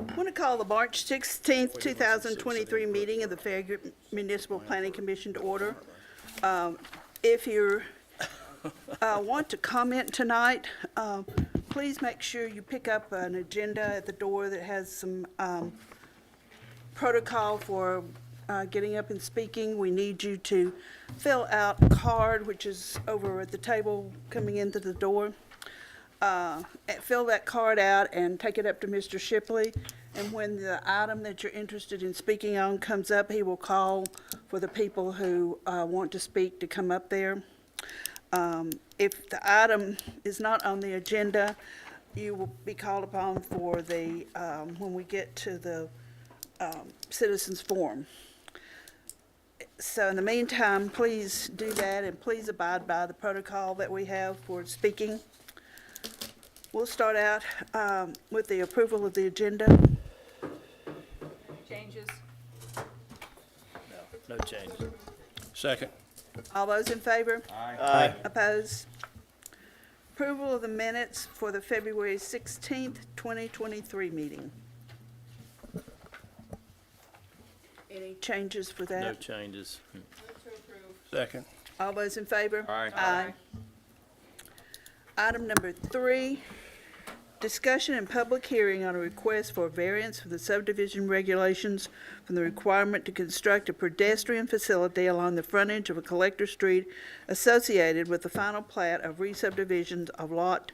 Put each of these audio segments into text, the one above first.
I want to call the March 16th, 2023 meeting of the Farragut Municipal Planning Commission to order. If you want to comment tonight, please make sure you pick up an agenda at the door that has some protocol for getting up and speaking. We need you to fill out a card, which is over at the table coming into the door. Fill that card out and take it up to Mr. Shipley. And when the item that you're interested in speaking on comes up, he will call for the people who want to speak to come up there. If the item is not on the agenda, you will be called upon for the, when we get to the citizens forum. So in the meantime, please do that and please abide by the protocol that we have for speaking. We'll start out with the approval of the agenda. Changes? No changes. Second. All those in favor? Aye. Opposed? Approval of the minutes for the February 16th, 2023 meeting. Any changes for that? No changes. Second. All those in favor? Aye. Aye. Item number 3, discussion and public hearing on a request for a variance for the subdivision regulations from the requirement to construct a pedestrian facility along the frontage of a collector street associated with the final plat of re-subdivisions of Lot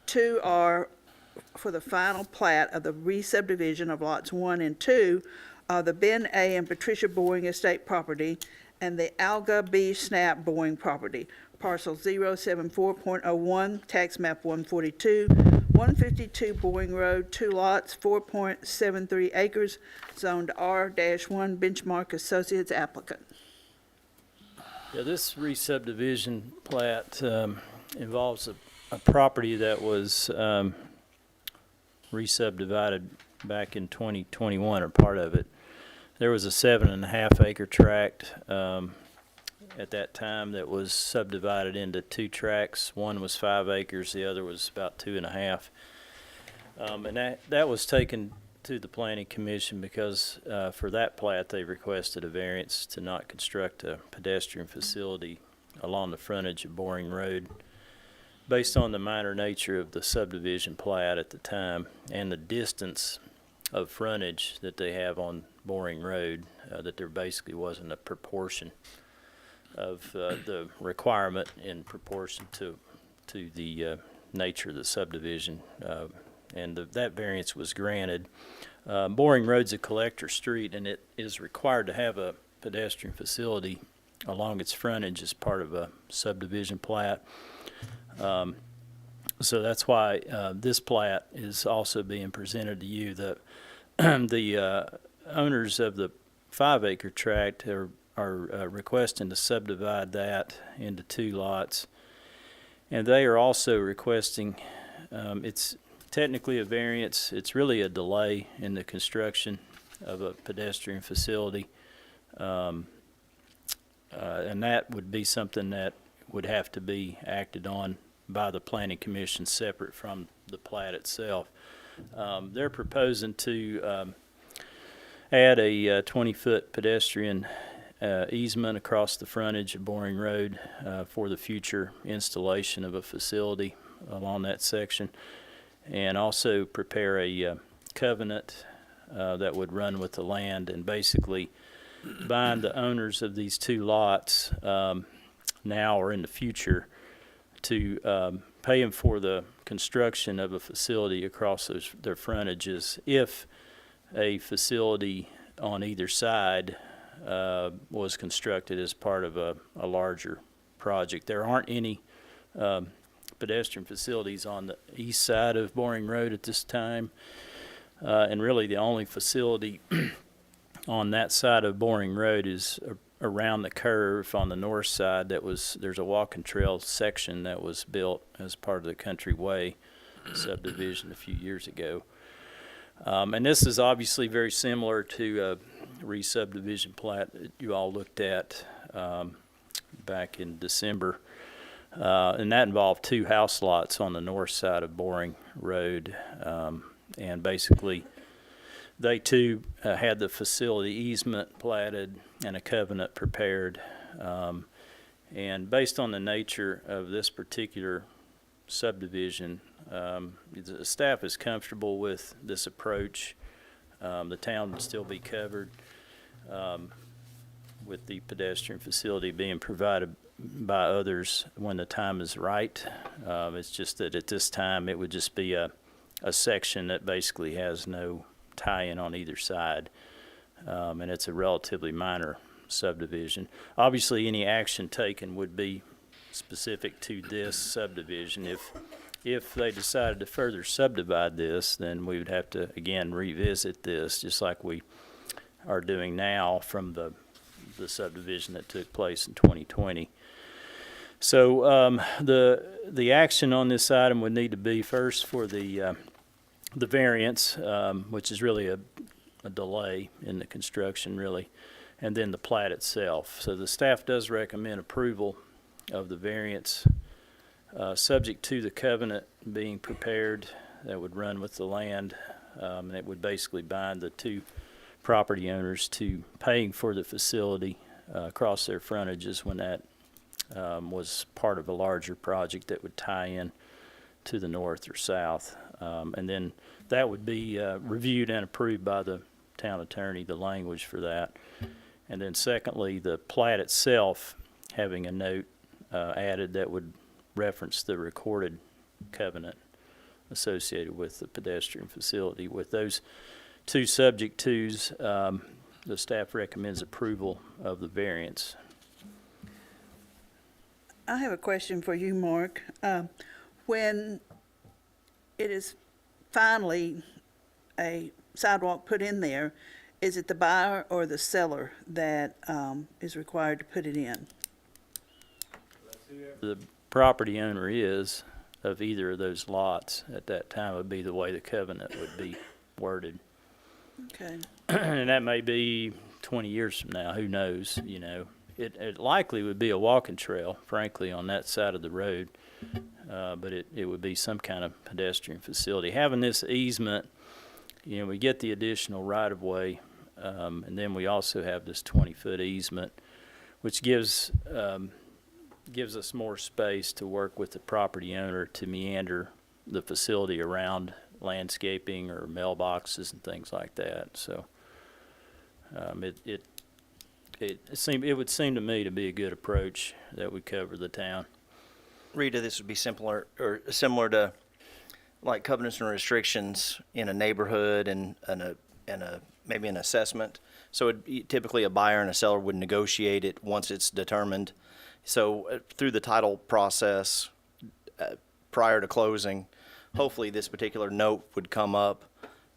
2R for the final plat of the re-subdivision of Lots 1 and 2 of the Ben A. and Patricia Boring estate property and the Alga B. Snap Boring property, parcel 074.01, tax map 142, 152 Boring Road, 2 lots, 4.73 acres, zoned R-1, Benchmark Associates applicant. Yeah, this re-subdivision plat involves a property that was re-subdivided back in 2021, or part of it. There was a 7.5 acre tract at that time that was subdivided into 2 tracts. One was 5 acres, the other was about 2.5. And that was taken to the Planning Commission because for that plat they requested a variance to not construct a pedestrian facility along the frontage of Boring Road based on the minor nature of the subdivision plat at the time and the distance of frontage that they have on Boring Road, that there basically wasn't a proportion of the requirement in proportion to the nature of the subdivision, and that variance was granted. Boring Road's a collector street, and it is required to have a pedestrian facility along its frontage as part of a subdivision plat. So that's why this plat is also being presented to you. The owners of the 5 acre tract are requesting to subdivide that into 2 lots, and they are also requesting, it's technically a variance, it's really a delay in the construction of a pedestrian facility, and that would be something that would have to be acted on by the Planning Commission separate from the plat itself. They're proposing to add a 20-foot pedestrian easement across the frontage of Boring Road for the future installation of a facility along that section, and also prepare a covenant that would run with the land and basically bind the owners of these 2 lots now or in the future to pay them for the construction of a facility across their frontages if a facility on either side was constructed as part of a larger project. There aren't any pedestrian facilities on the east side of Boring Road at this time, and really the only facility on that side of Boring Road is around the curve on the north side. There's a walking trail section that was built as part of the Country Way subdivision a few years ago. And this is obviously very similar to a re-subdivision plat that you all looked at back in December. And that involved 2 house lots on the north side of Boring Road. And basically they too had the facility easement platted and a covenant prepared. And based on the nature of this particular subdivision, the staff is comfortable with this approach. The town would still be covered with the pedestrian facility being provided by others when the time is right. It's just that at this time it would just be a section that basically has no tie-in on either side, and it's a relatively minor subdivision. Obviously, any action taken would be specific to this subdivision. If they decided to further subdivide this, then we would have to again revisit this, just like we are doing now from the subdivision that took place in 2020. So the action on this item would need to be first for the variance, which is really a delay in the construction, really, and then the plat itself. So the staff does recommend approval of the variance, subject to the covenant being prepared that would run with the land, and it would basically bind the two property owners to paying for the facility across their frontages when that was part of a larger project that would tie in to the north or south. And then that would be reviewed and approved by the town attorney, the language for that. And then secondly, the plat itself having a note added that would reference the recorded covenant associated with the pedestrian facility. With those two subject twos, the staff recommends approval of the variance. I have a question for you, Mark. When it is finally a sidewalk put in there, is it the buyer or the seller that is required to put it in? The property owner is of either of those lots at that time would be the way the covenant would be worded. Okay. And that may be 20 years from now, who knows, you know. It likely would be a walking trail, frankly, on that side of the road, but it would be some kind of pedestrian facility. Having this easement, you know, we get the additional right-of-way, and then we also have this 20-foot easement, which gives us more space to work with the property owner to meander the facility around landscaping or mailboxes and things like that. So it would seem to me to be a good approach that would cover the town. Rita, this would be simpler or similar to like covenants and restrictions in a neighborhood and maybe an assessment. So typically a buyer and a seller would negotiate it once it's determined. So through the title process, prior to closing, hopefully this particular note would come up,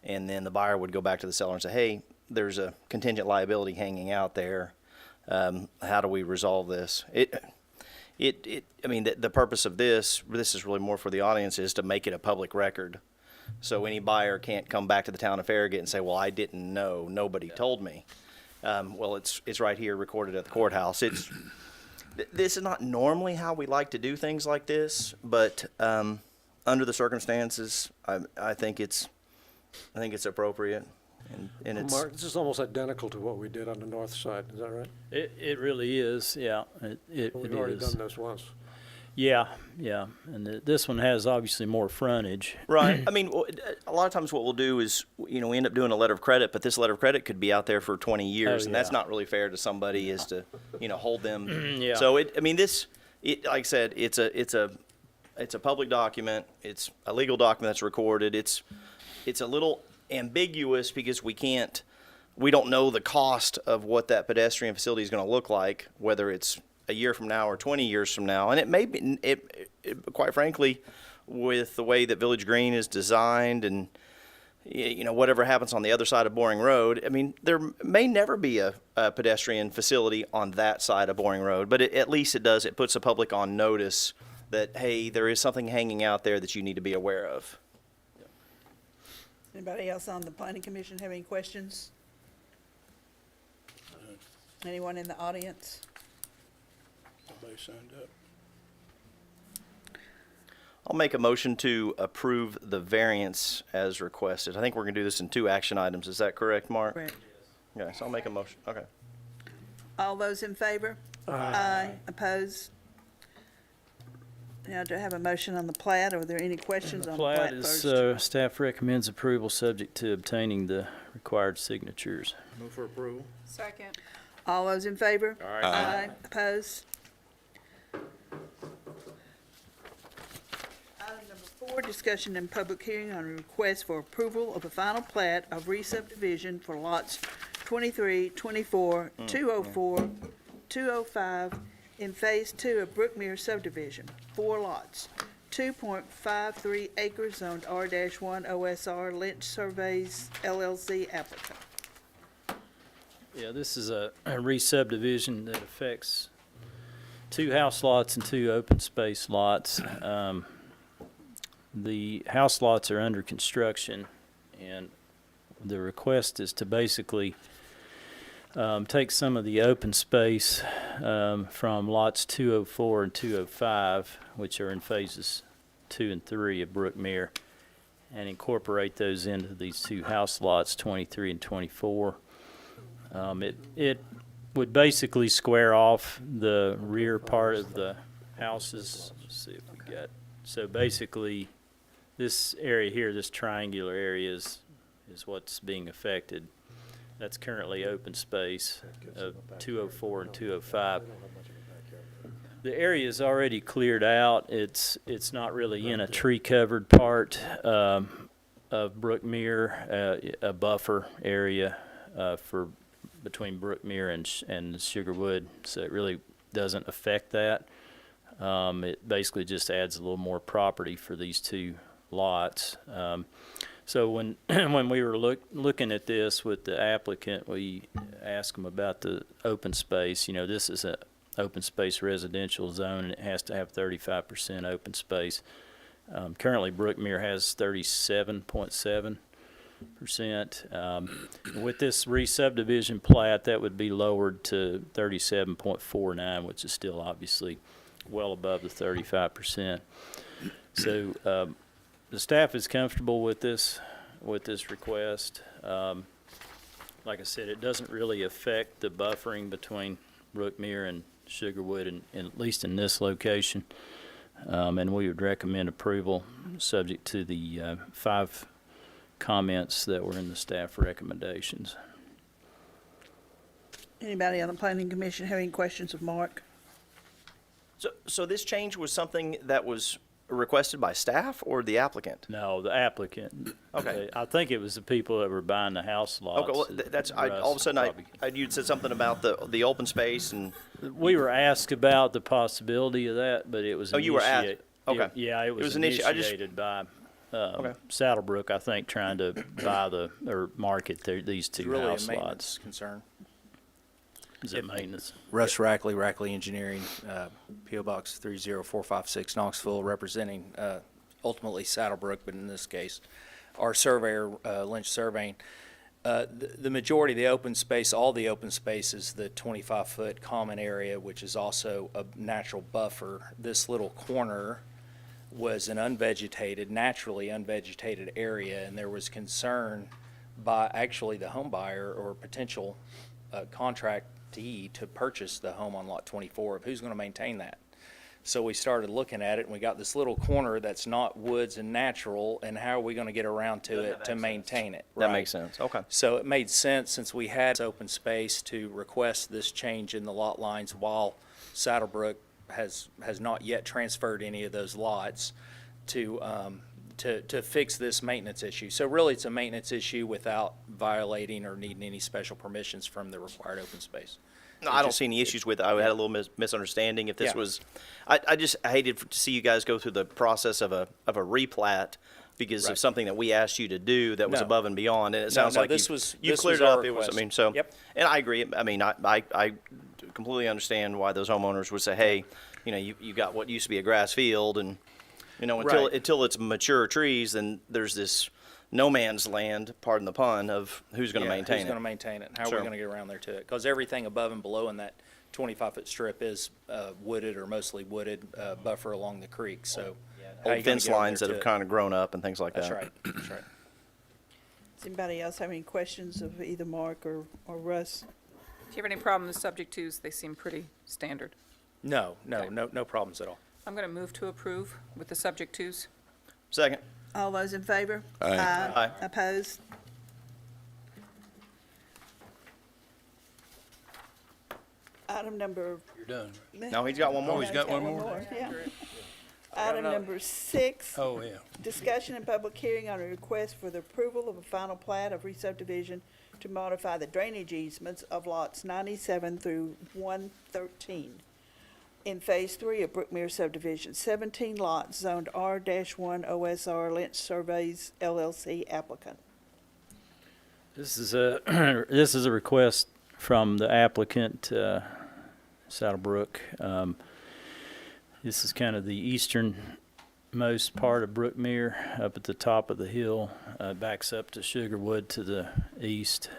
and then the buyer would go back to the seller and say, hey, there's a contingent liability hanging out there. How do we resolve this? I mean, the purpose of this is really more for the audience, is to make it a public record. So any buyer can't come back to the town of Farragut and say, well, I didn't know, nobody told me. Well, it's right here recorded at the courthouse. This is not normally how we like to do things like this, but under the circumstances, I think it's appropriate. And it's Mark, this is almost identical to what we did on the north side, is that right? It really is, yeah. It We've is. already done this once. Yeah, and this one has obviously more frontage. right. I mean, a lot of times what we'll do is, you know, we end up doing a letter of credit, but this letter of credit could be out there for 20 years, and that's yeah. not really fair to somebody, is to, you know, hold them. Yeah. So like I said, it's a public document. It's a legal document that's recorded. It's a little ambiguous because we don't know the cost of what that pedestrian facility is going to look like, whether it's a year from now or 20 years from now. And it may be, quite frankly, with the way that Village Green is designed and, you know, whatever happens on the other side of Boring Road, I mean, there may never be a pedestrian facility on that side of Boring Road, but at least it puts the public on notice that, hey, there is something hanging out there that you need to be aware of. Anybody else on the planning commission have any questions? Anyone in the audience? Nobody signed up. I'll make a motion to approve the variance as requested. I think we're going to do this in 2 action items. Is that correct, Mark? Correct. Okay, so I'll make a motion. Okay. All those in favor? Aye. Opposed? Now, do I have a motion on the plat, or are there any questions on the plat first? Staff recommends approval subject to obtaining the required signatures. Move for approval. Second. All those in favor? Aye. Opposed? Item number 4, discussion and public hearing on a request for approval of a final plat of re-subdivision for lots 23, 24, 204, 205 in Phase 2 of Brookmere subdivision, 4 lots, 2.53 acres zoned R-1 OSR, Lynch Surveys LLC applicant. Yeah, this is a re-subdivision that affects 2 house lots and 2 open space lots. The house lots are under construction, and the request is to basically take some of the open space from lots 204 and 205, which are in phases 2 and 3 of Brookmere, and incorporate those into these 2 house lots, 23 and 24. It would basically square off the rear part of the houses. Let's see if we got. So basically, this area here, this triangular area, is what's being affected. That's currently open space of 204 and 205. The area is already cleared out. It's not really in a tree-covered part of Brookmere, a buffer area for between Brookmere and Sugarwood, so it really doesn't affect that. It basically just adds a little more property for these 2 lots. So when when we were looking at this with the applicant, we asked them about the open space. You know, this is a open space residential zone, and it has to have 35% open space. Currently, Brookmere has 37.7%. With this re-subdivision plat, that would be lowered to 37.49, which is still obviously well above the 35%. So the staff is comfortable with this request. Like I said, it doesn't really affect the buffering between Brookmere and Sugarwood, and at least in this location. And we would recommend approval subject to the 5 comments that were in the staff recommendations. Anybody on the planning commission have any questions of Mark? So this change was something that was requested by staff or the applicant? No, the applicant. Okay. I think it was the people that were buying the house lots. Okay, well, that's, all of a sudden, you'd said something about the open space and. We were asked about the possibility of that, but it was Oh, you were asked? Okay. Yeah, it was an issue. initiated by Saddlebrook, I think, trying to buy or market these 2 It's really a house maintenance lots. concern. Is it maintenance? Russ Rackley Engineering, P.O. Box 30456, Knoxville, representing ultimately Saddlebrook, but in this case, our surveyor, Lynch Surveying. The majority of the open space, all the open space, is the 25-foot common area, which is also a natural buffer. This little corner was an naturally unvegetated area, and there was concern by actually the home buyer or potential contractee to purchase the home on lot 24 of who's going to maintain that. So we started looking at it, and we got this little corner that's not woods and natural, and how are we going to get around to it to maintain it? That right? makes sense. Okay. So it made sense, since we had open space, to request this change in the lot lines while Saddlebrook has not yet transferred any of those lots to fix this maintenance issue. So really, it's a maintenance issue without violating or needing any special permissions from the required open space. No, I don't see any issues with it. I had a little misunderstanding. If this Yeah. was, I hated to see you guys go through the process of a replat because of Right. something that we asked you to do that was No. above and beyond. And it sounds like this you was cleared it our up. It was, I request. mean, so, Yep. and I agree. I mean, I completely understand why those homeowners would say, hey, you know, you got what used to be a grass field, and, you know, Right. until it's mature trees, then there's this no man's land, pardon the pun, of who's going to maintain Who's it. going to maintain it? And how are Sure. we going to get around there to it? Because everything above and below in that 25-foot strip is wooded or mostly wooded buffer along the creek. So how you old gonna fence get over lines there that to have it. kind of grown up and things like that. That's right, that's right. Does anybody else have any questions of either Mark or Russ? Do you have any problem with subject twos? They seem pretty standard. No, Okay. no problems at all. I'm going to move to approve with the subject twos. Second. All those in favor? Aye. Aye. Opposed? Item number. You're done. No, he's got one more. Oh, he's got one more? Yeah. Item number 6. Oh, yeah. Discussion and public hearing on a request for the approval of a final plat of re-subdivision to modify the drainage easements of lots 97 through 113 in Phase 3 of Brookmere subdivision, 17 lots zoned R-1 OSR Lynch Surveys LLC applicant. This is a, this is a request from the applicant, Saddlebrook. This is kind of the easternmost part of Brookmere, up at the top of the hill, backs up to Sugarwood to the east.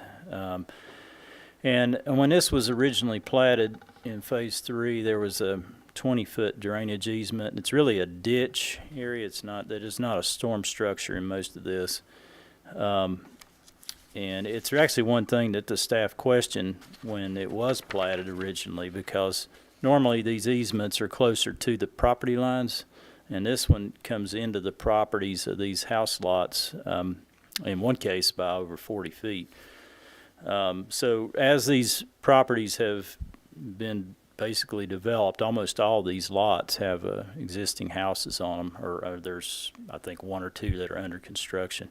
And when this was originally platted in Phase 3, there was a 20-foot drainage easement. It's really a ditch area. It's not, that is not a storm structure in most of this. And it's actually one thing that the staff questioned when it was platted originally, because normally these easements are closer to the property lines, and this one comes into the properties of these house lots, in one case by over 40 feet. So as these properties have been basically developed, almost all these lots have existing houses on them, or there's, I think, one or two that are under construction.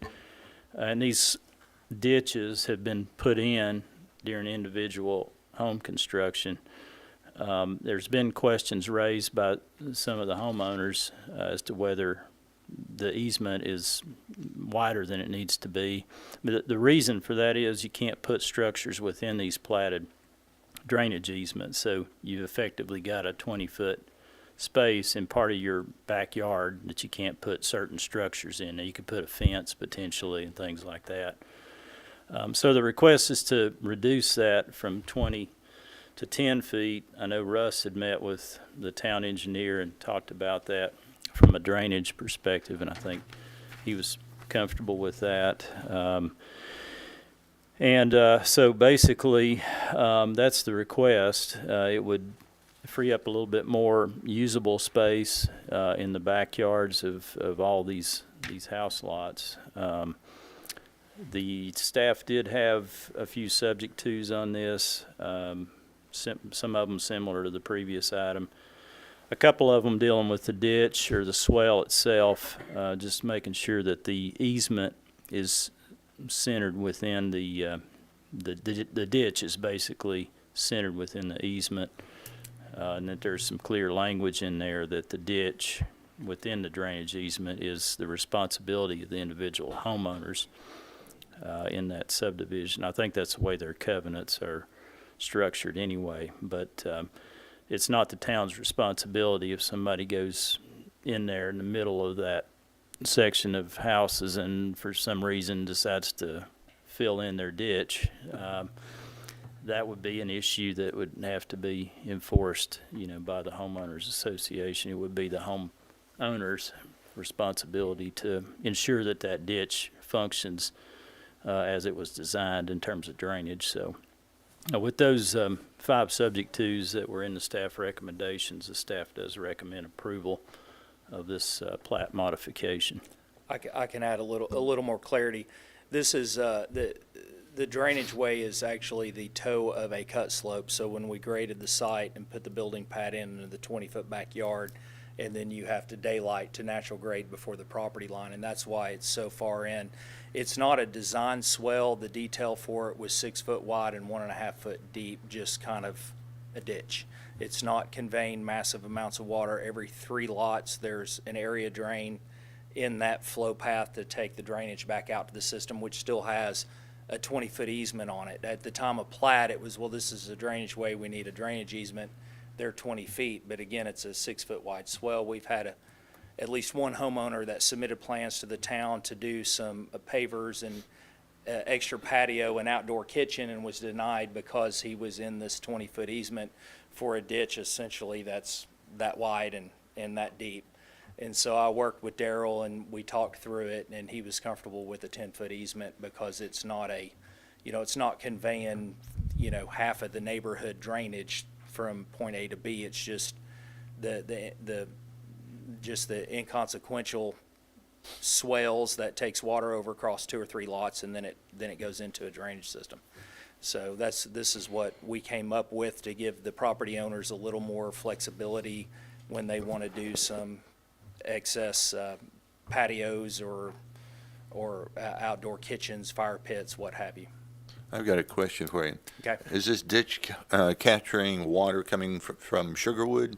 And these ditches have been put in during individual home construction. There's been questions raised by some of the homeowners as to whether the easement is wider than it needs to be. But the reason for that is you can't put structures within these platted drainage easements, so you've effectively got a 20-foot space in part of your backyard that you can't put certain structures in. Now, you could put a fence potentially and things like that. So the request is to reduce that from 20 to 10 feet. I know Russ had met with the town engineer and talked about that from a drainage perspective, and I think he was comfortable with that. So basically, that's the request. It would free up a little bit more usable space in the backyards of all these house lots. The staff did have a few subject twos on this, some of them similar to the previous item. A couple of them dealing with the ditch or the swell itself, just making sure that the easement is centered within the ditch is basically centered within the easement, and that there's some clear language in there that the ditch within the drainage easement is the responsibility of the individual homeowners in that subdivision. I think that's the way their covenants are structured anyway, but it's not the town's responsibility if somebody goes in there in the middle of that section of houses and for some reason decides to fill in their ditch. That would be an issue that would have to be enforced, by the homeowners association. It would be the homeowner's responsibility to ensure that that ditch functions as it was designed in terms of drainage. So with those 5 subject twos that were in the staff recommendations, the staff does recommend approval of this plat modification. I can add a little more clarity. This is the drainage way is actually the toe of a cut slope. So when we graded the site and put the building pad into the 20-foot backyard, and then you have to daylight to natural grade before the property line, and that's why it's so far in. It's not a design swell. The detail for it was 6 foot wide and 1.5 foot deep, just kind of a ditch. It's not conveying massive amounts of water. Every 3 lots, there's an area drain in that flow path to take the drainage back out to the system, which still has a 20-foot easement on it. At the time of plat, it was, well, this is a drainage way, we need a drainage easement. They're 20 feet, but again, it's a 6 foot wide swell. We've had at least one homeowner that submitted plans to the town to do some pavers and extra patio and outdoor kitchen and was denied because he was in this 20-foot easement for a ditch essentially that's that wide and that deep. And so I worked with Daryl and we talked through it, and he was comfortable with a 10-foot easement because it's not a, it's not conveying, half of the neighborhood drainage from point A to B. It's just the inconsequential swales that takes water over across 2 or 3 lots, and then it goes into a drainage system. So this is what we came up with to give the property owners a little more flexibility when they want to do some excess patios or outdoor kitchens, fire pits, what have you. I've got a question for you. Okay. Is this ditch capturing water coming from Sugarwood?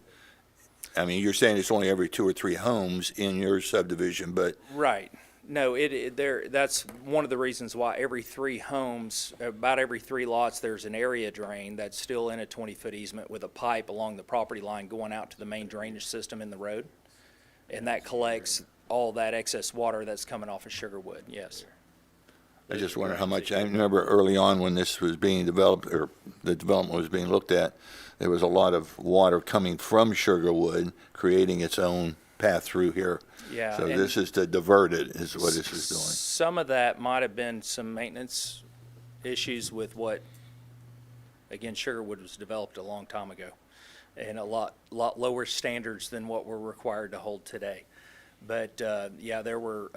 I mean, you're saying it's only every 2 or 3 homes in your subdivision, but Right. No, that's one of the reasons why every 3 homes, about every 3 lots, there's an area drain that's still in a 20-foot easement with a pipe along the property line going out to the main drainage system in the road. And that collects all that excess water that's coming off of Sugarwood, yes. I just wonder how much, I remember early on when this was being developed, or the development was being looked at, there was a lot of water coming from Sugarwood, creating its own path through here. Yeah. So and this is to divert it, is what this is doing. Some of that might have been some maintenance issues with what, again, Sugarwood was developed a long time ago, and a lot lower standards than what we're required to hold today. But, yeah, there were,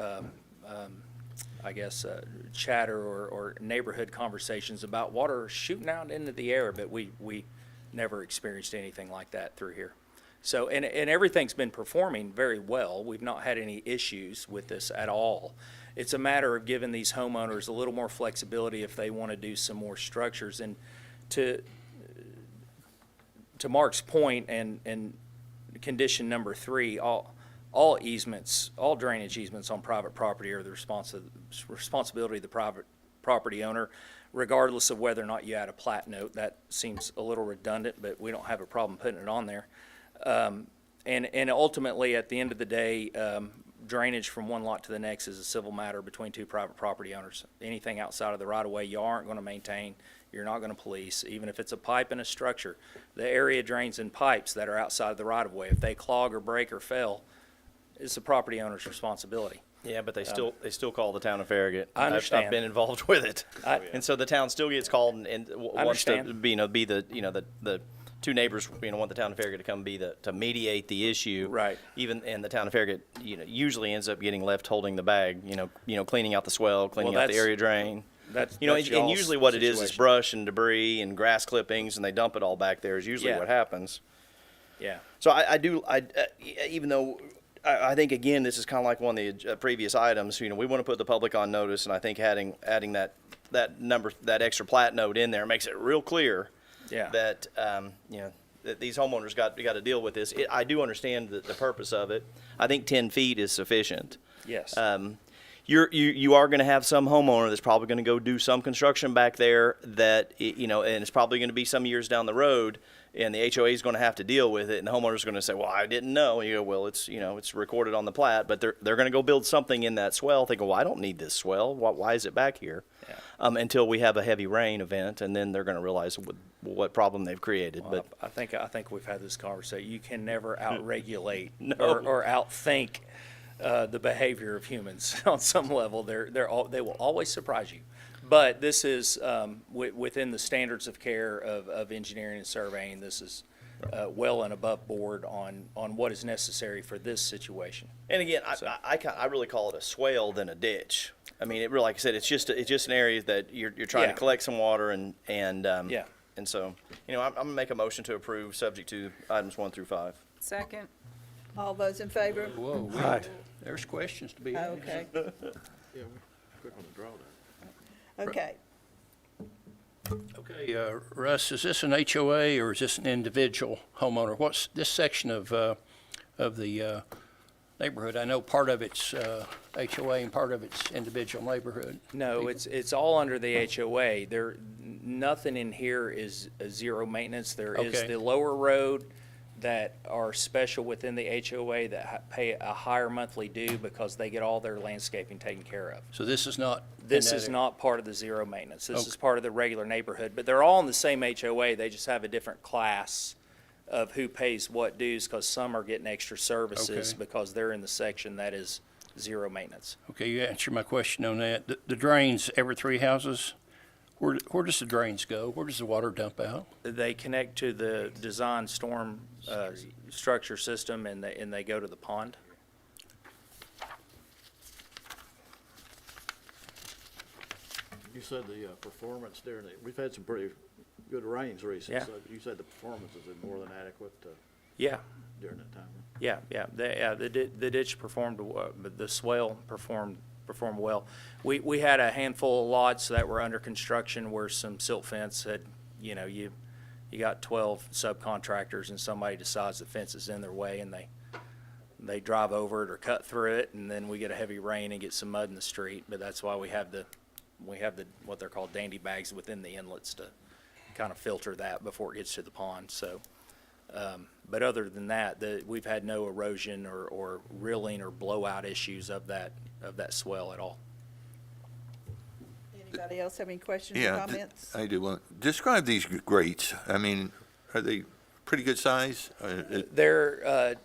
I guess, chatter or neighborhood conversations about water shooting out into the air, but we never experienced anything like that through here. So, and everything's been performing very well. We've not had any issues with this at all. It's a matter of giving these homeowners a little more flexibility if they want to do some more structures. And to Mark's point, and condition number 3, all easements, all drainage easements on private property are the responsibility of the private property owner, regardless of whether or not you add a plat note. That seems a little redundant, but we don't have a problem putting it on there. And ultimately, at the end of the day, drainage from one lot to the next is a civil matter between 2 private property owners. Anything outside of the right-of-way, you aren't going to maintain, you're not going to police, even if it's a pipe in a structure. The area drains and pipes that are outside of the right-of-way, if they clog or break or fail, it's the property owner's responsibility. Yeah, but they still call the town of Farragut. I understand. I've been involved with it, and so the town still gets called and wants to understand. be the 2 neighbors want the town of Farragut to come to mediate the issue. Right. And the town of Farragut usually ends up getting left holding the bag. Cleaning out the swell, cleaning out the area drain. That's and y'all's usually what it is situation. brush and debris and grass clippings, and they dump it all back there. Is usually Yeah. what happens. Yeah. So even though I think, again, this is kind of like one of the previous items, we want to put the public on notice, and I think adding that extra plat note in there makes it real clear Yeah. that, that these homeowners got to deal with this. I do understand the purpose of it. I think 10 feet is sufficient. Yes. You are going to have some homeowner that's probably going to go do some construction back there that, and it's probably going to be some years down the road, and the HOA is going to have to deal with it, and the homeowner's going to say, well, I didn't know. And you go, well, it's recorded on the plat, but they're going to go build something in that swell. They go, well, I don't need this swell. Why is it back here? Yeah. Until we have a heavy rain event, and then they're going to realize what problem they've created. Well, But I think we've had this conversation. You can never outregulate No. or outthink the behavior of humans on some level. They will always surprise you. But this is within the standards of care of engineering and surveying. This is well and above board on what is necessary for this situation. And again, I really call it a swale than a ditch. I mean, it really, like I said, it's just an area that you're trying Yeah. to collect some water and Yeah. And so, I'm gonna make a motion to approve, subject to items 1 through 5. Second. All those in favor? Whoa, Aye. there's questions to be asked. Okay, Yeah, we're quick on the draw there. okay. Okay, Russ, is this an HOA or is this an individual homeowner? What's this section of the neighborhood? I know part of it's HOA and part of it's individual neighborhood. No, it's all under the HOA. Nothing in here is zero maintenance. There is Okay. the lower road that are special within the HOA that pay a higher monthly due because they get all their landscaping taken care of. So this is not. This in is that- not part of the zero maintenance. This Okay. is part of the regular neighborhood, but they're all in the same HOA. They just have a different class of who pays what dues, because some are getting extra services Okay. because they're in the section that is zero maintenance. Okay, you answered my question on that. The drains, every 3 houses, where does the drains go? Where does the water dump out? They connect to the design storm structure system, and they go to the pond. You said the performance during we've had some pretty good rains recently. Yeah. So you said the performance is more than adequate Yeah, during that time. the ditch performed, but the swale performed well. We had a handful of lots that were under construction where some silt fence had, you got 12 subcontractors and somebody decides the fence is in their way and they drive over it or cut through it, and then we get a heavy rain and get some mud in the street. But that's why we have the what they're called dandy bags within the inlets to kind of filter that before it gets to the pond. So, but other than that, we've had no erosion or rilling or blowout issues of that swell at all. Anybody else have any questions or Yeah, comments? I do. Describe these grates. I mean, are they pretty good size? They're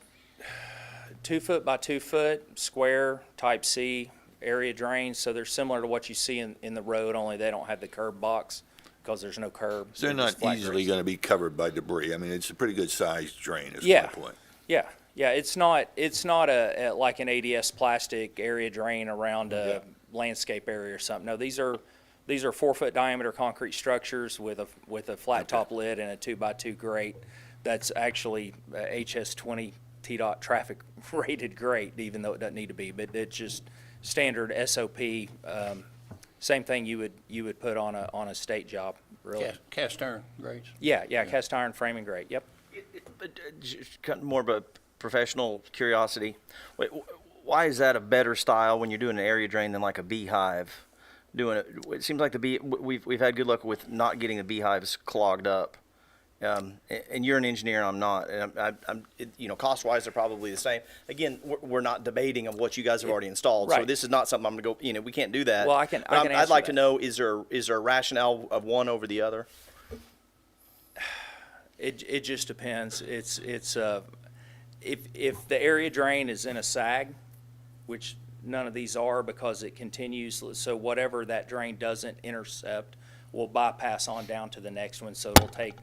2 foot by 2 foot, square, type C area drains, so they're similar to what you see in the road, only they don't have the curb box because there's no curb. They're not just flat easily grates. going to be covered by debris. I mean, it's a pretty good sized drain is my Yeah. point. Yeah, it's not a like an ADS plastic area drain around a landscape area or something. No, these are 4 foot diameter concrete structures with a flat top lid and a 2 by 2 grate. That's actually HS20 TDOT traffic rated grate, even though it doesn't need to be. But it's just standard SOP. Same thing you would put on a state job, really. Cast iron grates? Yeah, cast iron framing grate. Yep. But just kind of more of a professional curiosity. Why is that a better style when you're doing an area drain than like a beehive? It seems like we've had good luck with not getting the beehives clogged up. And you're an engineer, and I'm not. And cost-wise, they're probably the same. Again, we're not debating of what you guys have already installed. So Right. this is not something I'm going to go. We can't do that. Well, I can But I'd answer like to that. know: is there a rationale of one over the other? It just depends. It's if the area drain is in a sag, which none of these are because it continues, so whatever that drain doesn't intercept will bypass on down to the next one. So it'll take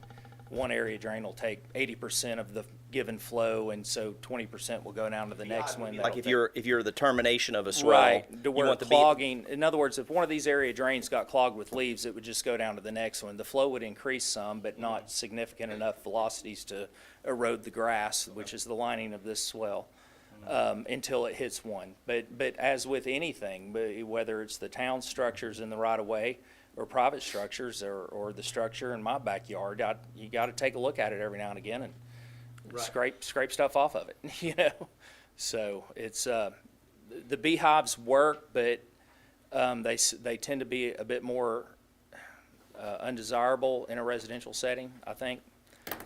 one area drain will take 80% of the given flow, and so 20% will go down to the next one. Like if you're the termination of a swell, Right, to you where want the clogging, in other words, if one of these area drains got clogged with leaves, it would just go down to the next one. The flow would increase some, but not significant enough velocities to erode the grass, which is the lining of this swell, until it hits one. But as with anything, whether it's the town structures in the right of way or private structures or the structure in my backyard, you got to take a look at it every now and again and scrape stuff off of it, So it's, the beehives work, but they tend to be a bit more undesirable in a residential setting, I think,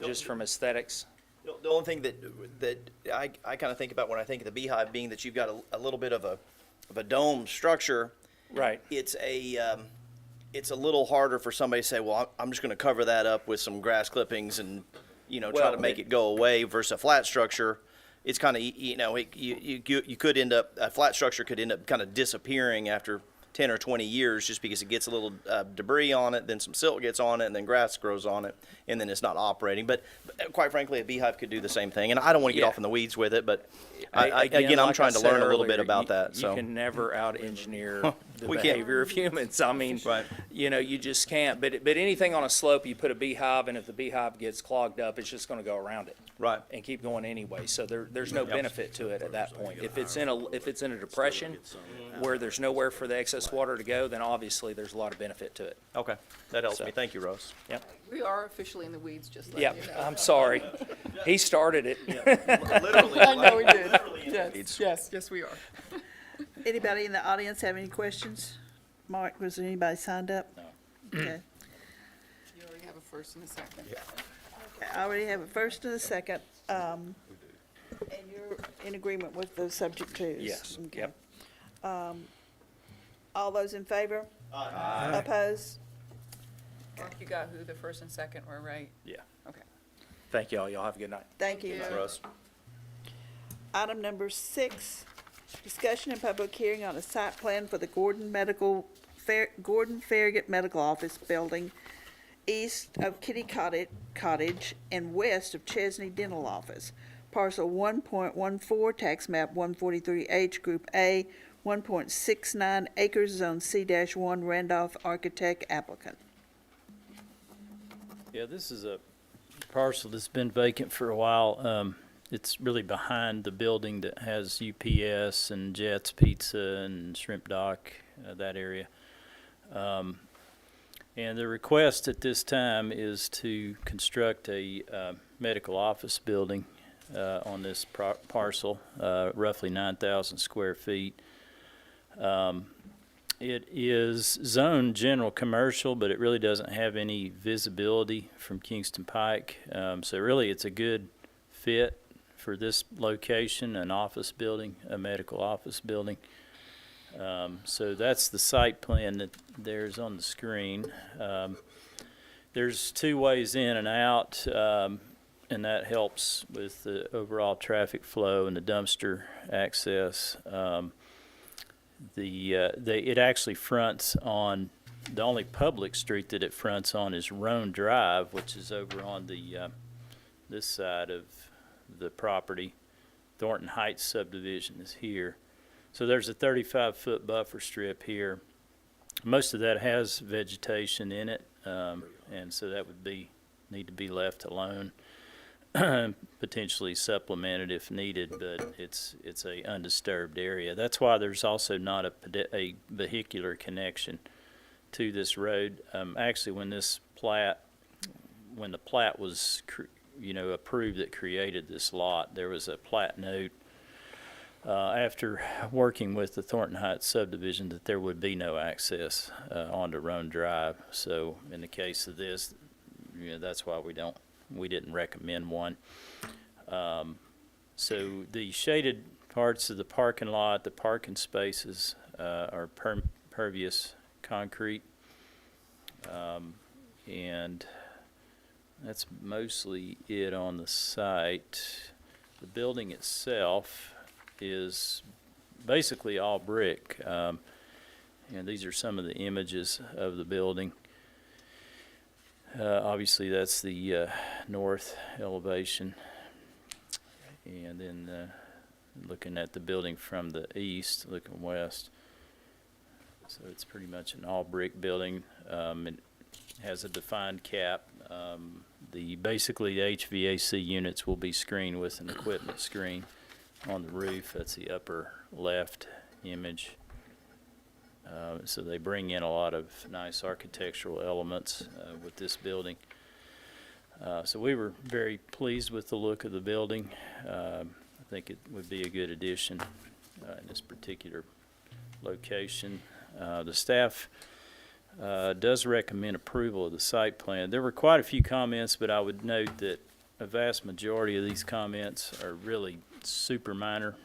just from aesthetics. The only thing that I kind of think about when I think of the beehive being that you've got a little bit of a dome structure. Right. It's a little harder for somebody to say, well, I'm just going to cover that up with some grass clippings and try Well, to make it go away versus a flat structure. It's kind of you could end up a flat structure could end up kind of disappearing after 10 or 20 years just because it gets a little debris on it, then some silt gets on it, and then grass grows on it, and then it's not operating. But quite frankly, a beehive could do the same thing. And I don't want to get Yeah. off in the weeds with it, but Again, I'm like trying I to said learn a little bit earlier, about that. So you can never out-engineer the We can't. behavior of humans. I mean, Right. You just can't. But anything on a slope, you put a beehive, and if the beehive gets clogged up, it's just going to go around it. Right. And keep going anyway. So there's no benefit to it at that point. If it's in a depression where there's nowhere for the excess water to go, then obviously there's a lot of benefit to it. Okay, that helps So- me. Thank you, Rose. Yep. We are officially in the weeds, just like Yeah. you know. I'm sorry. He started it. Literally, I know we did. weeds. Yes, we are. Anybody in the audience have any questions? Mark, was there anybody signed up? No. Okay. You already have a first and a second. I already have a first and a second, and you're in agreement with the subject twos? Yes. Okay. Yep. All those in favor? Opposed? Mark, you got who the first and second were, right? Yeah. Okay. Thank y'all. Y'all have a good night. Thank you. Russ? Item number 6, discussion and public hearing on a site plan for the Gordon Farragut Medical Office Building, east of Kitty Cottage and west of Chesney Dental Office. Parcel 1.14, tax map 143H, Group A, 1.69 acres, Zone C-1, Randolph Architect applicant. Yeah, this is a parcel that's been vacant for a while. It's really behind the building that has UPS and Jets Pizza and Shrimp Dock, that area. And the request at this time is to construct a medical office building on this parcel, roughly 9,000 square feet. It is zoned general commercial, but it really doesn't have any visibility from Kingston Pike. So really it's a good fit for this location, an office building, a medical office building. So that's the site plan that there's on the screen. There's 2 ways in and out, and that helps with the overall traffic flow and the dumpster access. It actually fronts on, the only public street that it fronts on is Roan Drive, which is over on the this side of the property. Thornton Heights subdivision is here. So there's a 35-foot buffer strip here. Most of that has vegetation in it, and so that would need to be left alone, potentially supplemented if needed, but it's a undisturbed area. That's why there's also not a vehicular connection to this road. Actually, when the plat was approved that created this lot, there was a plat note after working with the Thornton Heights subdivision that there would be no access onto Roan Drive. So in the case of this, that's why we didn't recommend one. So the shaded parts of the parking lot, the parking spaces are pervious concrete, and that's mostly it on the site. The building itself is basically all brick, and these are some of the images of the building. Obviously that's the north elevation, and then looking at the building from the east, looking west. So it's pretty much an all brick building. It has a defined cap. Basically the HVAC units will be screened with an equipment screen on the roof. That's the upper left image. So they bring in a lot of nice architectural elements with this building. So we were very pleased with the look of the building. I think it would be a good addition in this particular location. The staff does recommend approval of the site plan. There were quite a few comments, but I would note that a vast majority of these comments are really super minor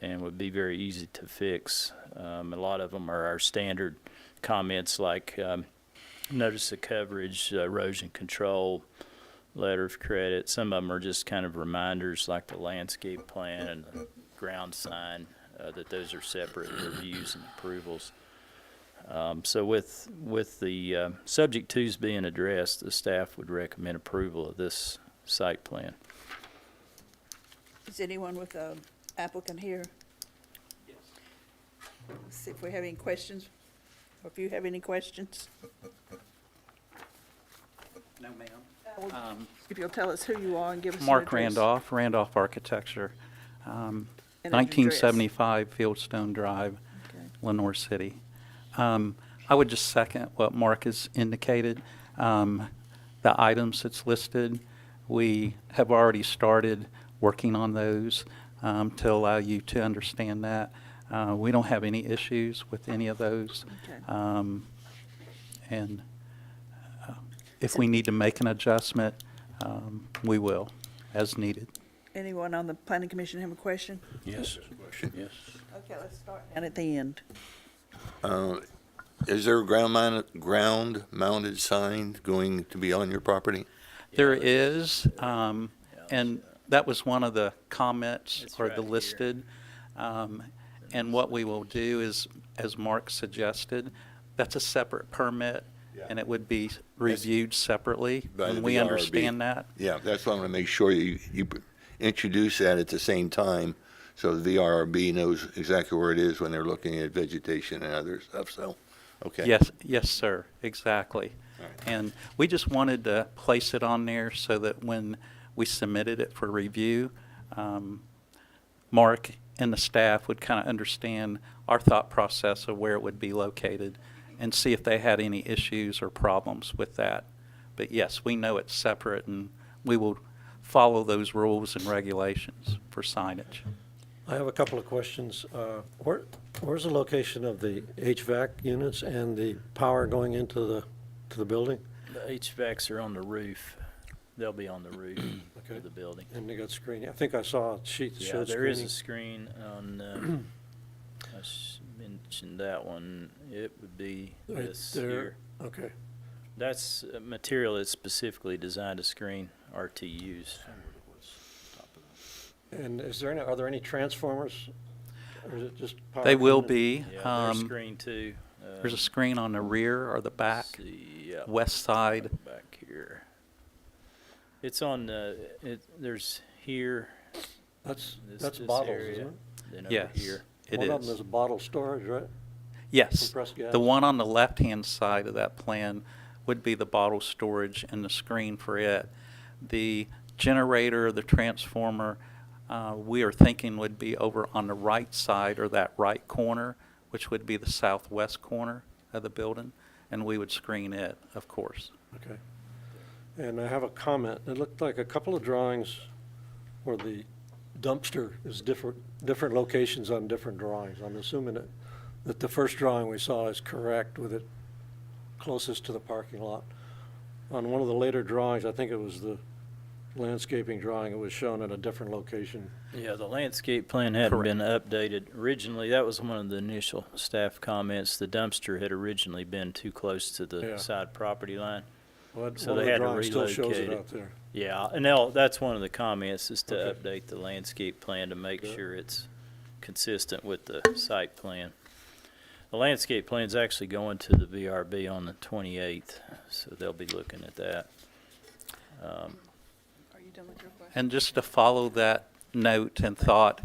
and would be very easy to fix. A lot of them are our standard comments like notice of coverage, erosion control, letter of credit. Some of them are just kind of reminders like the landscape plan and the ground sign, that those are separate reviews and approvals. So with the subject twos being addressed, the staff would recommend approval of this site plan. Is anyone with the applicant here? Yes. Let's see if we have any questions, or if you have any questions. No, ma'am. If you'll tell us who you are and give us Mark your address. Randolph, Randolph Architecture, And an 1975 Fieldstone Drive, Okay. Lenore City. I would just second what Mark has indicated. The items that's listed, we have already started working on those to allow you to understand that. We don't have any issues with any of those. Okay. And if we need to make an adjustment, we will, as needed. Anyone on the planning commission have a question? Yes. Yes. Okay, let's start down at the end. Is there a ground-mounted sign going to be on your property? There is, and that was one of the comments It's or right the here. listed. And what we will do is, as Mark suggested, that's a separate permit, and it would be reviewed separately, By the and we VRB. understand that. Yeah, that's why I want to make sure you introduce that at the same time, so the VRB knows exactly where it is when they're looking at vegetation and other stuff, so, okay. Yes, sir, exactly. And we just wanted to place it on there so that when we submitted it for review, Mark and the staff would kind of understand our thought process of where it would be located and see if they had any issues or problems with that. But yes, we know it's separate, and we will follow those rules and regulations for signage. I have a couple of questions. Where's the location of the HVAC units and the power going into the building? The HVACs are on the roof. They'll be on the roof Okay. of the building. And they got screening. I think I saw a sheet that Yeah, showed there is screening. a screen on, mentioned that one. It would be Right this there. here. Okay. That's a material that's specifically designed to screen RTUs. And are there any transformers? Or is it just power? They will unit? be. Yeah, they're screened too. There's a screen on the rear or the back, Yeah, west side. back here. It's on, there's here, That's this bottles, area. isn't it? then over Yes, here. it One of them is. is a bottle storage, right? Yes. Compressed gas. The one on the left-hand side of that plan would be the bottle storage and the screen for it. The generator, the transformer, we are thinking would be over on the right side or that right corner, which would be the southwest corner of the building, and we would screen it, of course. Okay. And I have a comment. It looked like a couple of drawings where the dumpster is different locations on different drawings. I'm assuming that the first drawing we saw is correct with it closest to the parking lot. On one of the later drawings, I think it was the landscaping drawing, it was shown at a different location. Yeah, the landscape plan hadn't been updated. Originally, that was one of the initial staff comments. The dumpster had originally been too close to the Yeah. side property line. Well, So one of they the had to drawings still shows relocate it it. out there. Yeah, and that's one of the comments, is to Okay. update the landscape plan to make Yeah. sure it's consistent with the site plan. The landscape plan's actually going to the VRB on the 28th, so they'll be looking at that. Are you done with your question? And just to follow that note and thought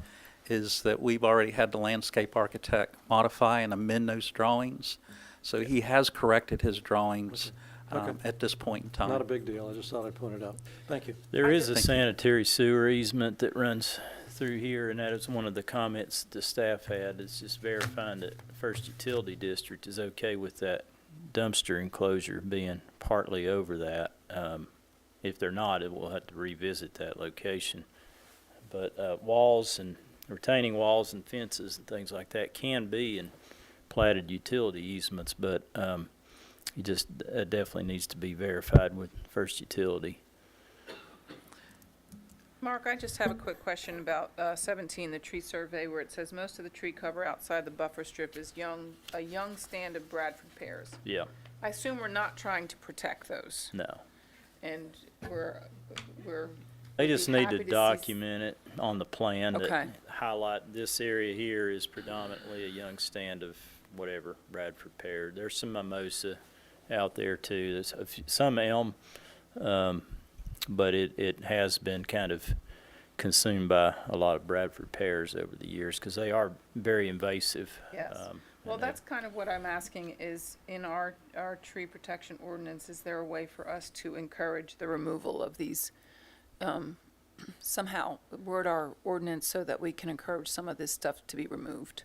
is that we've already had the landscape architect modify and amend those drawings. So he has corrected his drawings Okay. at this point in time. Not a big deal. I just thought I'd point it out. Thank you. There is a Thank you. sanitary sewer easement that runs through here, and that is one of the comments the staff had, is just verifying that First Utility District is okay with that dumpster enclosure being partly over that. If they're not, it will have to revisit that location. But walls and retaining walls and fences and things like that can be in platted utility easements, but you just definitely needs to be verified with First Utility. Mark, I just have a quick question about 17, the tree survey, where it says most of the tree cover outside the buffer strip is a young stand of Bradford pears. Yeah, I assume we're not trying to protect those, no. and we're They just be need happy to to see document it on the plan Okay. that highlight this area here is predominantly a young stand of whatever, Bradford pear. There's some mimosa out there too. There's some elm, but it has been kind of consumed by a lot of Bradford pears over the years because they are very invasive. Yes. Well, and they- that's kind of what I'm asking is, in our tree protection ordinance, is there a way for us to encourage the removal of these, somehow word our ordinance so that we can encourage some of this stuff to be removed?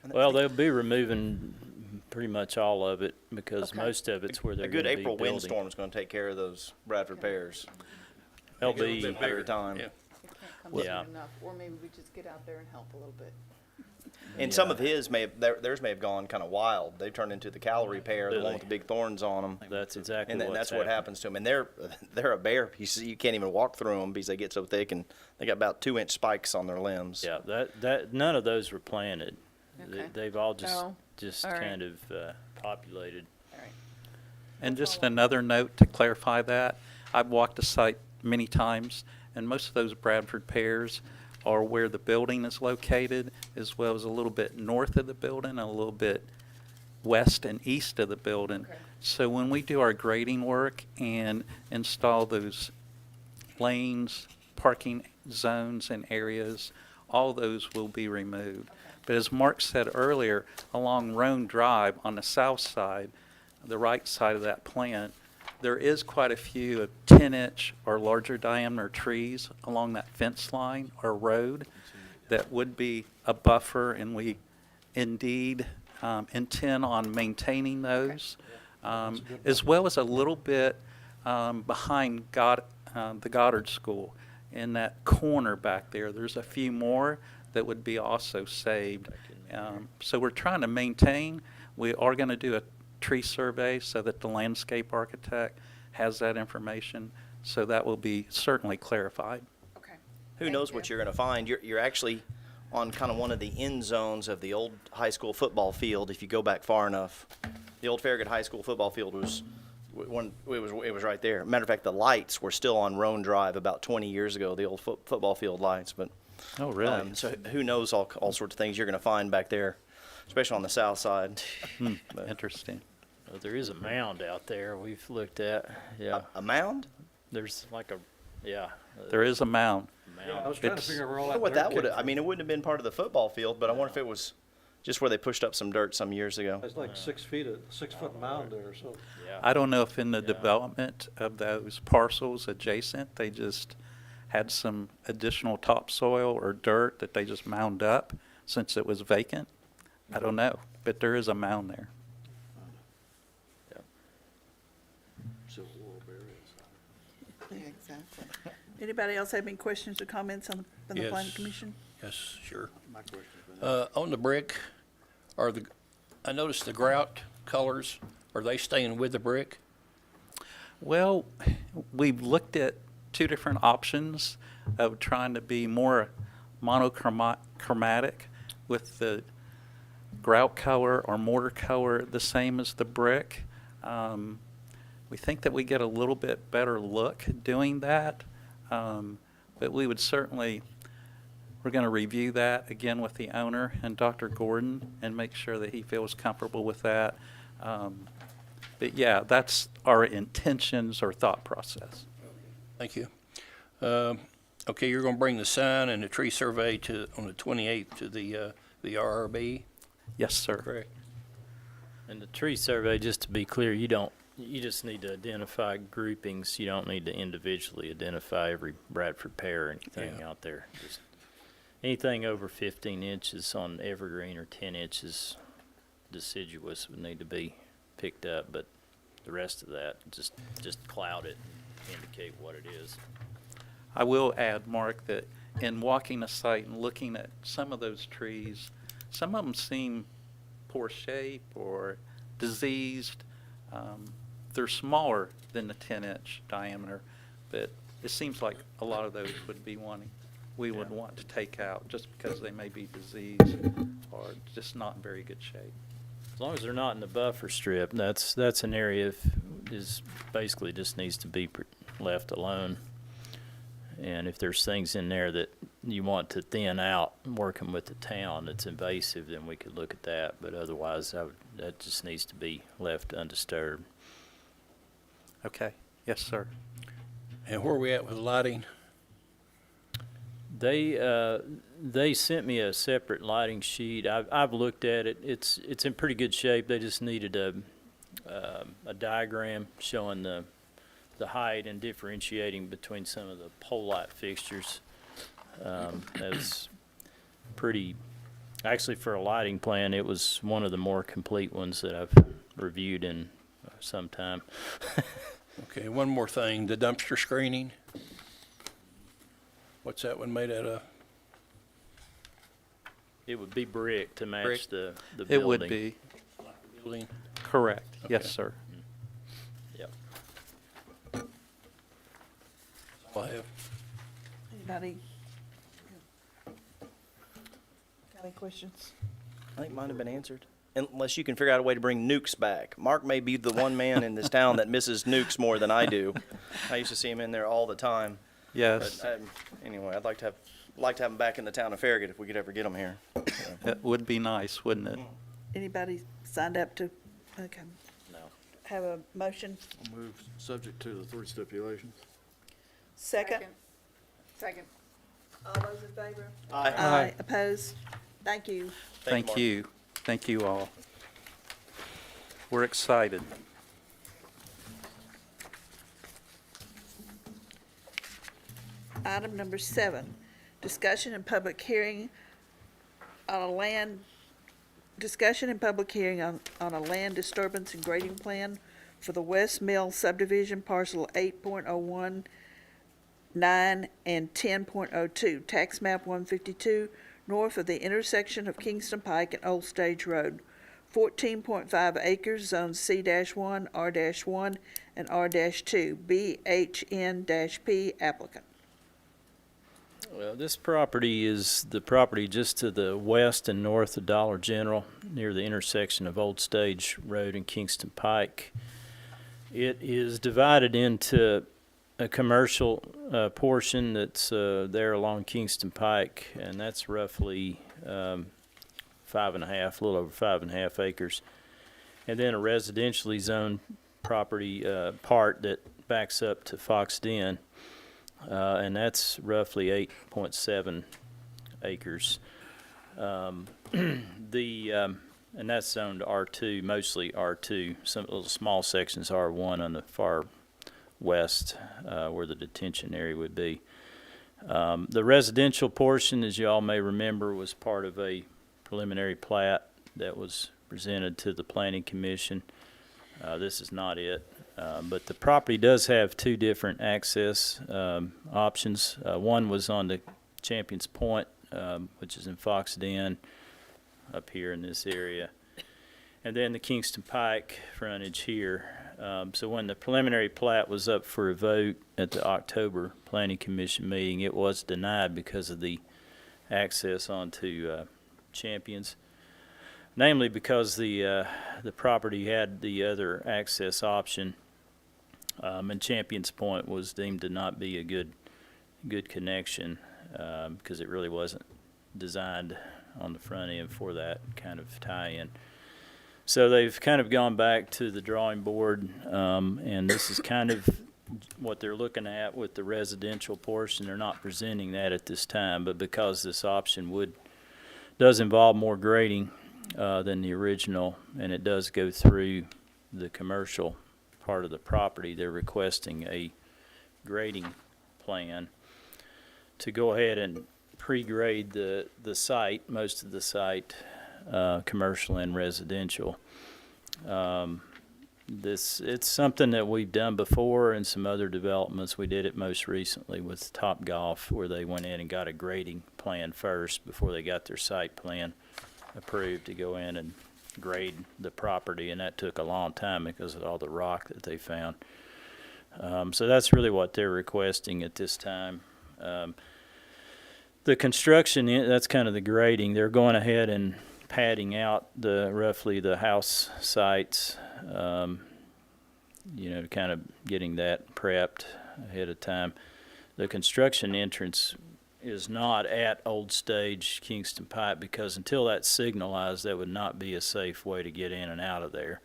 Well, they'll be removing pretty much all of it because Okay. most of it's where they're A going good to be April building. windstorm is going to take care of those Bradford pears. They'll It'll be, a bigger time. Yeah. It can't come soon Yeah. enough, or maybe we just get out there and help a little bit. And some of his theirs may have gone kind of wild. They've turned into the calorie pear, the one with the big thorns on them. that's exactly And what's that's what happening. happens to them. And they're a bear piece. You can't even walk through them because they get so thick, and they got about 2-inch spikes on their limbs. Yeah, that none of those were planted. Okay. They've all just Oh, all right. kind of populated. All right. And just another note to clarify that, I've walked the site many times, and most of those Bradford pears are where the building is located, as well as a little bit north of the building and a little bit west and east of the building. Okay. So when we do our grading work and install those lanes, parking zones and areas, all those will be removed. But as Mark said earlier, along Roan Drive on the south side, the right side of that plant, there is quite a few 10-inch or larger diameter trees along that fence line or road that would be a buffer, and we indeed intend on maintaining those, as well as a little bit behind the Goddard School. In that corner back there, there's a few more that would be also saved. So we're trying to maintain. We are going to do a tree survey so that the landscape architect has that information. So that will be certainly clarified. Okay. Who knows what you're going to find? You're actually on kind of one of the end zones of the old high school football field. If you go back far enough, the old Farragut High School football field was it was right there. Matter of fact, the lights were still on Roan Drive about 20 years ago. The old football field lights, but Oh, really? so who knows all sorts of things you're going to find back there, especially on the south side. But Interesting. Well, there is a mound out there we've looked at. Yeah. a mound? There's like a, yeah. There is a mound. I was trying to It's- figure out where all I wonder that what dirt that would. came I mean, it wouldn't have been part of the football field, but I wonder if it was just where they pushed up some dirt some years ago. from. It's like 6 feet, 6-foot mound there, so. Yeah. I don't know if in the Yeah. development of those parcels adjacent, they just had some additional topsoil or dirt that they just mound up since it was vacant. I don't know, but there is a mound there. Civil War burial site. Exactly. Anybody else have any questions or comments on the Yes. planning commission? Yes, sure. My question's been On the brick, I noticed the grout colors, are they staying with the brick? Well, we've looked at two different options of trying to be more monochromatic with the grout color or mortar color the same as the brick. We think that we get a little bit better look doing that, but we would certainly, we're going to review that again with the owner and Dr. Gordon and make sure that he feels comfortable with that. But yeah, that's our intentions or thought process. Thank you. Okay, you're gonna bring the sign and the tree survey on the 28th to the RRB, Yes, sir. correct? And the tree survey, just to be clear, you just need to identify groupings. You don't need to individually identify every Bradford pear or anything Yeah. out there. Just anything over 15 inches on evergreen or 10 inches deciduous would need to be picked up, but the rest of that, just cloud it and indicate what it is. I will add, Mark, that in walking the site and looking at some of those trees, some of them seem poor shape or diseased. They're smaller than the 10-inch diameter, but it seems like a lot of those we would want to take out just because they may be diseased or just not in very good shape. As long as they're not in the buffer strip, that's an area is basically just needs to be left alone. And if there's things in there that you want to thin out, working with the town that's invasive, then we could look at that. But otherwise, that just needs to be left undisturbed. Okay. Yes, sir. And where are we at with lighting? They sent me a separate lighting sheet. I've looked at it. It's in pretty good shape. They just needed a diagram showing the height and differentiating between some of the pole light fixtures. That's pretty. Actually, for a lighting plan, it was one of the more complete ones that I've reviewed in some time. Okay, one more thing, the dumpster screening. What's that one made out of? It would be brick to match Brick? the building. It would be. Building? Correct. Yes, Okay. sir. Yep. I have. Anybody? Got any questions? I think mine have been answered. unless you can figure out a way to bring nukes back. Mark may be the one man in this town that misses nukes more than I do. I used to see him in there all the time. Yes, But anyway, I'd like to have him back in the town of Farragut if we could ever get him here. it would be nice, wouldn't it? Anybody signed up to, okay, No. have a motion? I'll move subject to the 3 stipulations. Second? Second. All those in favor? Aye. Aye. Opposed? Thank you. Thank Mark. you. Thank you all. We're excited. Item number 7, discussion and public hearing on a land disturbance and grading plan for the West Mill subdivision parcel 8.01, 9, and 10.02, tax map 152, north of the intersection of Kingston Pike and Old Stage Road. 14.5 acres, zones C-1, R-1, and R-2, BHN-P applicant. Well, this property is the property just to the west and north of Dollar General, near the intersection of Old Stage Road and Kingston Pike. It is divided into a commercial portion that's there along Kingston Pike, and that's roughly 5.5, a little over 5.5 acres. And then a residentially zoned property part that backs up to Fox Den. And that's roughly 8.7 acres. And that's zoned R2, mostly R2. Some little small sections R1 on the far west, where the detention area would be. The residential portion, as you all may remember, was part of a preliminary plat that was presented to the Planning Commission. This is not it. But the property does have 2 different access options. One was on the Champions Point, which is in Fox Den, up here in this area. And then the Kingston Pike frontage here. So when the preliminary plat was up for a vote at the October Planning Commission meeting, it was denied because of the access onto Champions. Namely because the property had the other access option, and Champions Point was deemed to not be a good connection because it really wasn't designed on the front end for that kind of tie-in. So they've kind of gone back to the drawing board, and this is kind of what they're looking at with the residential portion. They're not presenting that at this time, but because this option does involve more grading than the original, and it does go through the commercial part of the property, they're requesting a grading plan to go ahead and pre-grade the site, most of the site, commercial and residential. It's something that we've done before in some other developments. We did it most recently with Top Golf, where they went in and got a grading plan first before they got their site plan approved to go in and grade the property, and that took a long time because of all the rock that they found. So that's really what they're requesting at this time. The construction, that's kind of the grading. They're going ahead and padding out roughly the house sites, kind of getting that prepped ahead of time. The construction entrance is not at Old Stage Kingston Pike because until that's signalized, that would not be a safe way to get in and out of there.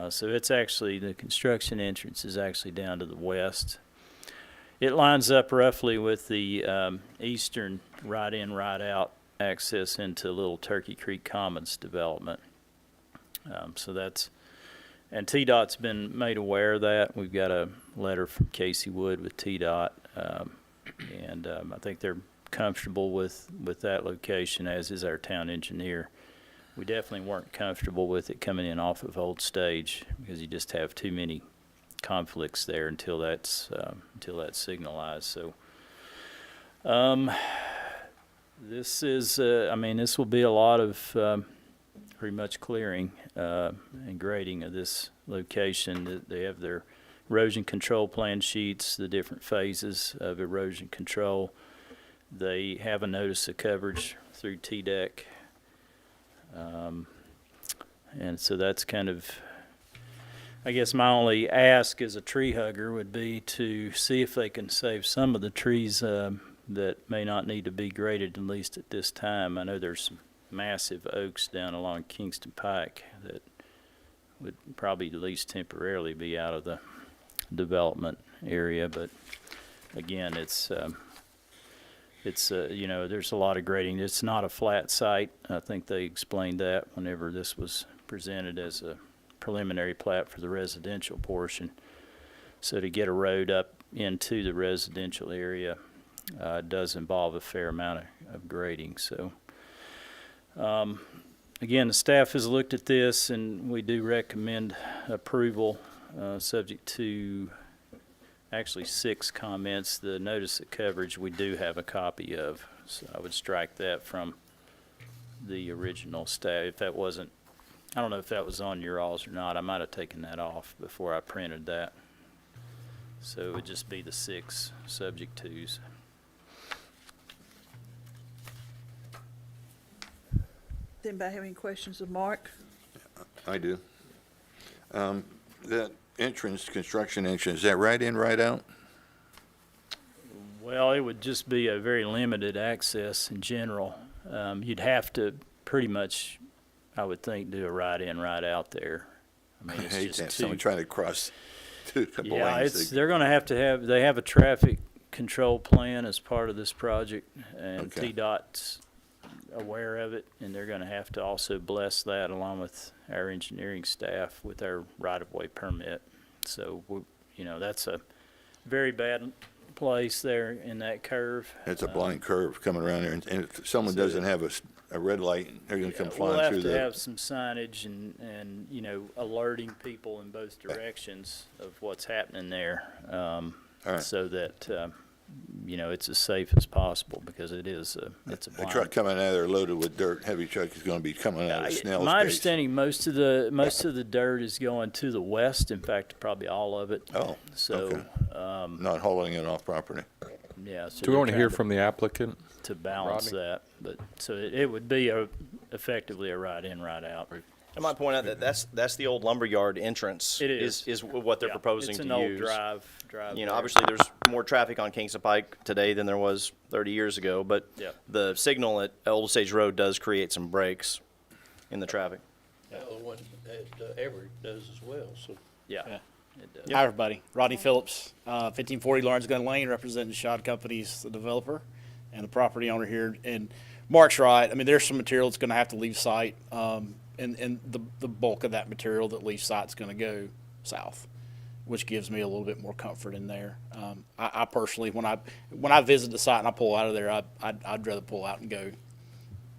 So it's actually, the construction entrance is actually down to the west. It lines up roughly with the eastern right-in, right-out access into Little Turkey Creek Commons development. So that's, and TDOT's been made aware of that. We've got a letter from Casey Wood with TDOT. And I think they're comfortable with that location, as is our town engineer. We definitely weren't comfortable with it coming in off of Old Stage because you just have too many conflicts there until that's signalized. So this is, this will be a lot of pretty much clearing and grading of this location. They have their erosion control plan sheets, the different phases of erosion control. They have a notice of coverage through TDEC. And so that's kind of, I guess my only ask as a tree hugger would be to see if they can save some of the trees that may not need to be graded, at least at this time. I know there's some massive oaks down along Kingston Pike that would probably at least temporarily be out of the development area, but again, it's you know, there's a lot of grading. It's not a flat site. I think they explained that whenever this was presented as a preliminary plat for the residential portion. So to get a road up into the residential area does involve a fair amount of grading. So again, the staff has looked at this, and we do recommend approval, subject to actually 6 comments. The notice of coverage we do have a copy of, so I would strike that from the original staff. If that wasn't, I don't know if that was on your alls or not. I might have taken that off before I printed that. So it would just be the 6 subject tos. Does anybody have any questions of Mark? I do. That entrance, construction entrance, is that right in, right out? Well, it would just be a very limited access in general. You'd have to pretty much, I would think, do a right in, right out there. I mean, I it's hate just to have too. someone trying to cross two couple Yeah, lanes. they're going to have, they have a traffic control plan as part of this project, and Okay. TDOT's aware of it, and they're going to have to also bless that along with our engineering staff with our right-of-way permit. So, you know, that's a very bad place there in that curve. It's a blind curve coming around there, and if someone doesn't have a red light, they're gonna come We'll flying have through to the. have some signage and, you know, alerting people in both directions of what's happening there, right. so that, you know, it's as safe as possible, because it's a A blind. truck coming out of there loaded with dirt, heavy truck is gonna be coming out of snail's My pace. understanding, most of the dirt is going to the west, in fact, probably all of it. Oh, So, not hauling it off property. yeah. So Do we they're want to trying hear from the applicant? to balance Rodney? that, but, so it would be effectively a right in, right out. I might point out that that's the old lumberyard entrance. It is. Is what they're Yeah, proposing it's to an old use. drive You know, there. obviously there's more traffic on Kingston Pike today than there was 30 years ago, but Yep. the signal at Old Stage Road does create some breaks in the traffic. The one that Everett does as well, so. Yeah. Yeah. It does. Hi, everybody. Rodney Phillips, 1540 Lawrence Gun Lane, representing Shod Companies, the developer and the property owner here. And Mark's right. I mean, there's some material that's going to have to leave site, and the bulk of that material that leaves site is going to go south, which gives me a little bit more comfort in there. I personally, when I visit the site and I pull out of there, I'd rather pull out and go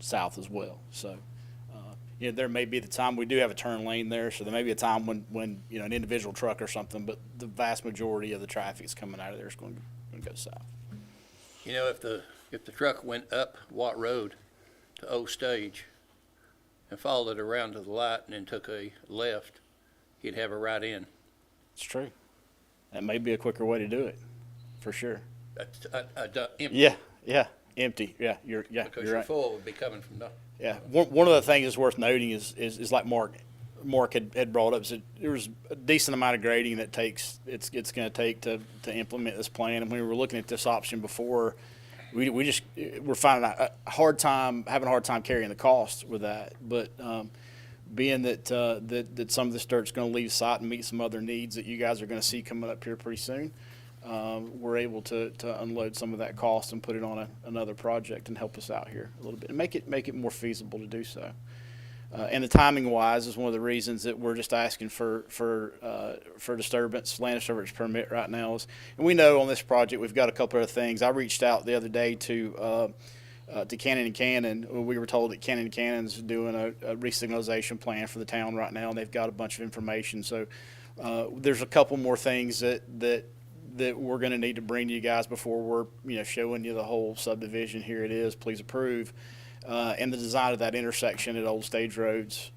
south as well. So. You know, there may be the time, we do have a turn lane there, so there may be a time when you know, an individual truck or something, but the vast majority of the traffic is coming out of there is going to go south. You know, if the truck went up Watt Road to Old Stage and followed it around to the light and then took a left, he'd have a right in. It's true. That may be a quicker way to do it, for sure. Empty, Yeah, empty. Yeah, you're because you're your right. full would be coming from the. Yeah, one of the things that's worth noting is like Mark had brought up, is that there was a decent amount of grading that it's going to take to implement this plan. And when we were looking at this option before, we're finding having a hard time carrying the cost with that. But being that that some of this dirt's going to leave site and meet some other needs that you guys are going to see coming up here pretty soon, we're able to unload some of that cost and put it on another project and help us out here a little bit and make it more feasible to do so. And the timing wise is one of the reasons that we're just asking for disturbance, land disturbance permit right now. And we know on this project we've got a couple of things. I reached out the other day to Cannon and Cannon. We were told that Cannon and Cannon's doing a re-signalization plan for the town right now, and they've got a bunch of information. So there's a couple more things that we're going to need to bring to you guys before we're showing you the whole subdivision. Here it is, please approve. And the design of that intersection at Old Stage Roads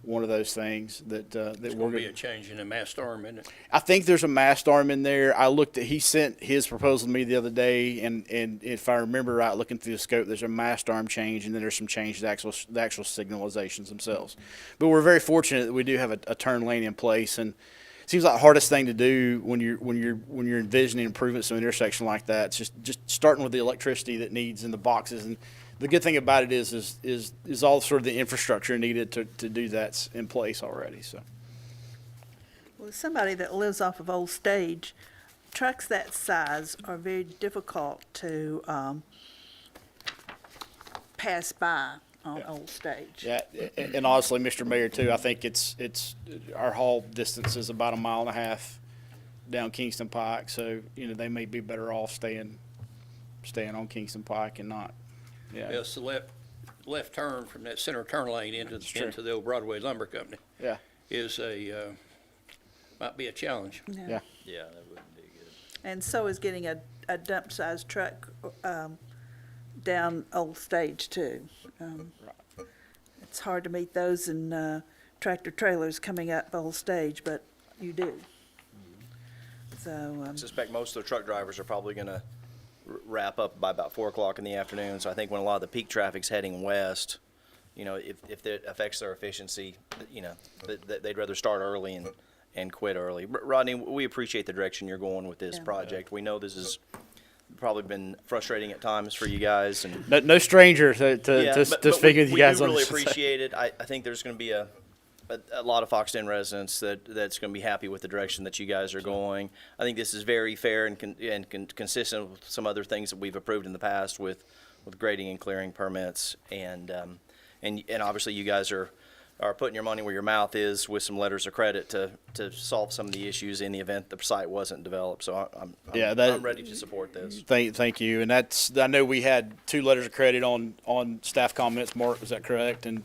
one of those things that It's we're gonna be going a change in the mast arm, isn't it? I think there's a mast arm in there. He sent his proposal to me the other day, and if I remember right, looking through the scope, there's a mast arm change, and then there's some change to the actual signalizations themselves. But we're very fortunate that we do have a turn lane in place, and it seems like the hardest thing to do when you're envisioning improvements to an intersection like that. It's just starting with the electricity that needs in the boxes, and the good thing about it is all sort of the infrastructure needed to do that's in place already. So. Well, as somebody that lives off of Old Stage, trucks that size are very difficult to pass by on Old Stage. Yeah, and honestly, Mr. Mayor, too, I think it's our haul distance is about 1.5 miles down Kingston Pike, so they may be better off staying on Kingston Pike and not. Yeah. Yes, the left turn from that center turn lane into true. the old Broadway Lumber Company Yeah. is might be a challenge. Yeah. Yeah, that wouldn't be good. And so is getting a dump-sized truck down Old Stage, too. It's hard to meet those in tractor trailers coming up Old Stage, but you do. So, I suspect most of the truck drivers are probably going to wrap up by about 4 o'clock in the afternoon. So I think when a lot of the peak traffic's heading west, if it affects their efficiency, they'd rather start early and quit early. Rodney, we appreciate the direction you're going with this Yeah. project. We know this has probably been frustrating at times for you guys, and No stranger to but speaking with you guys we on really this. appreciate it. I think there's going to be a lot of Fox Den residents that's going to be happy with the direction that you guys are going. I think this is very fair and consistent with some other things that we've approved in the past with grading and clearing permits, and obviously you guys are putting your money where your mouth is with some letters of credit to solve some of the issues in the event the site wasn't developed. So I'm ready to support this. Thank you, and I know we had 2 letters of credit on staff comments. Mark, is that correct? And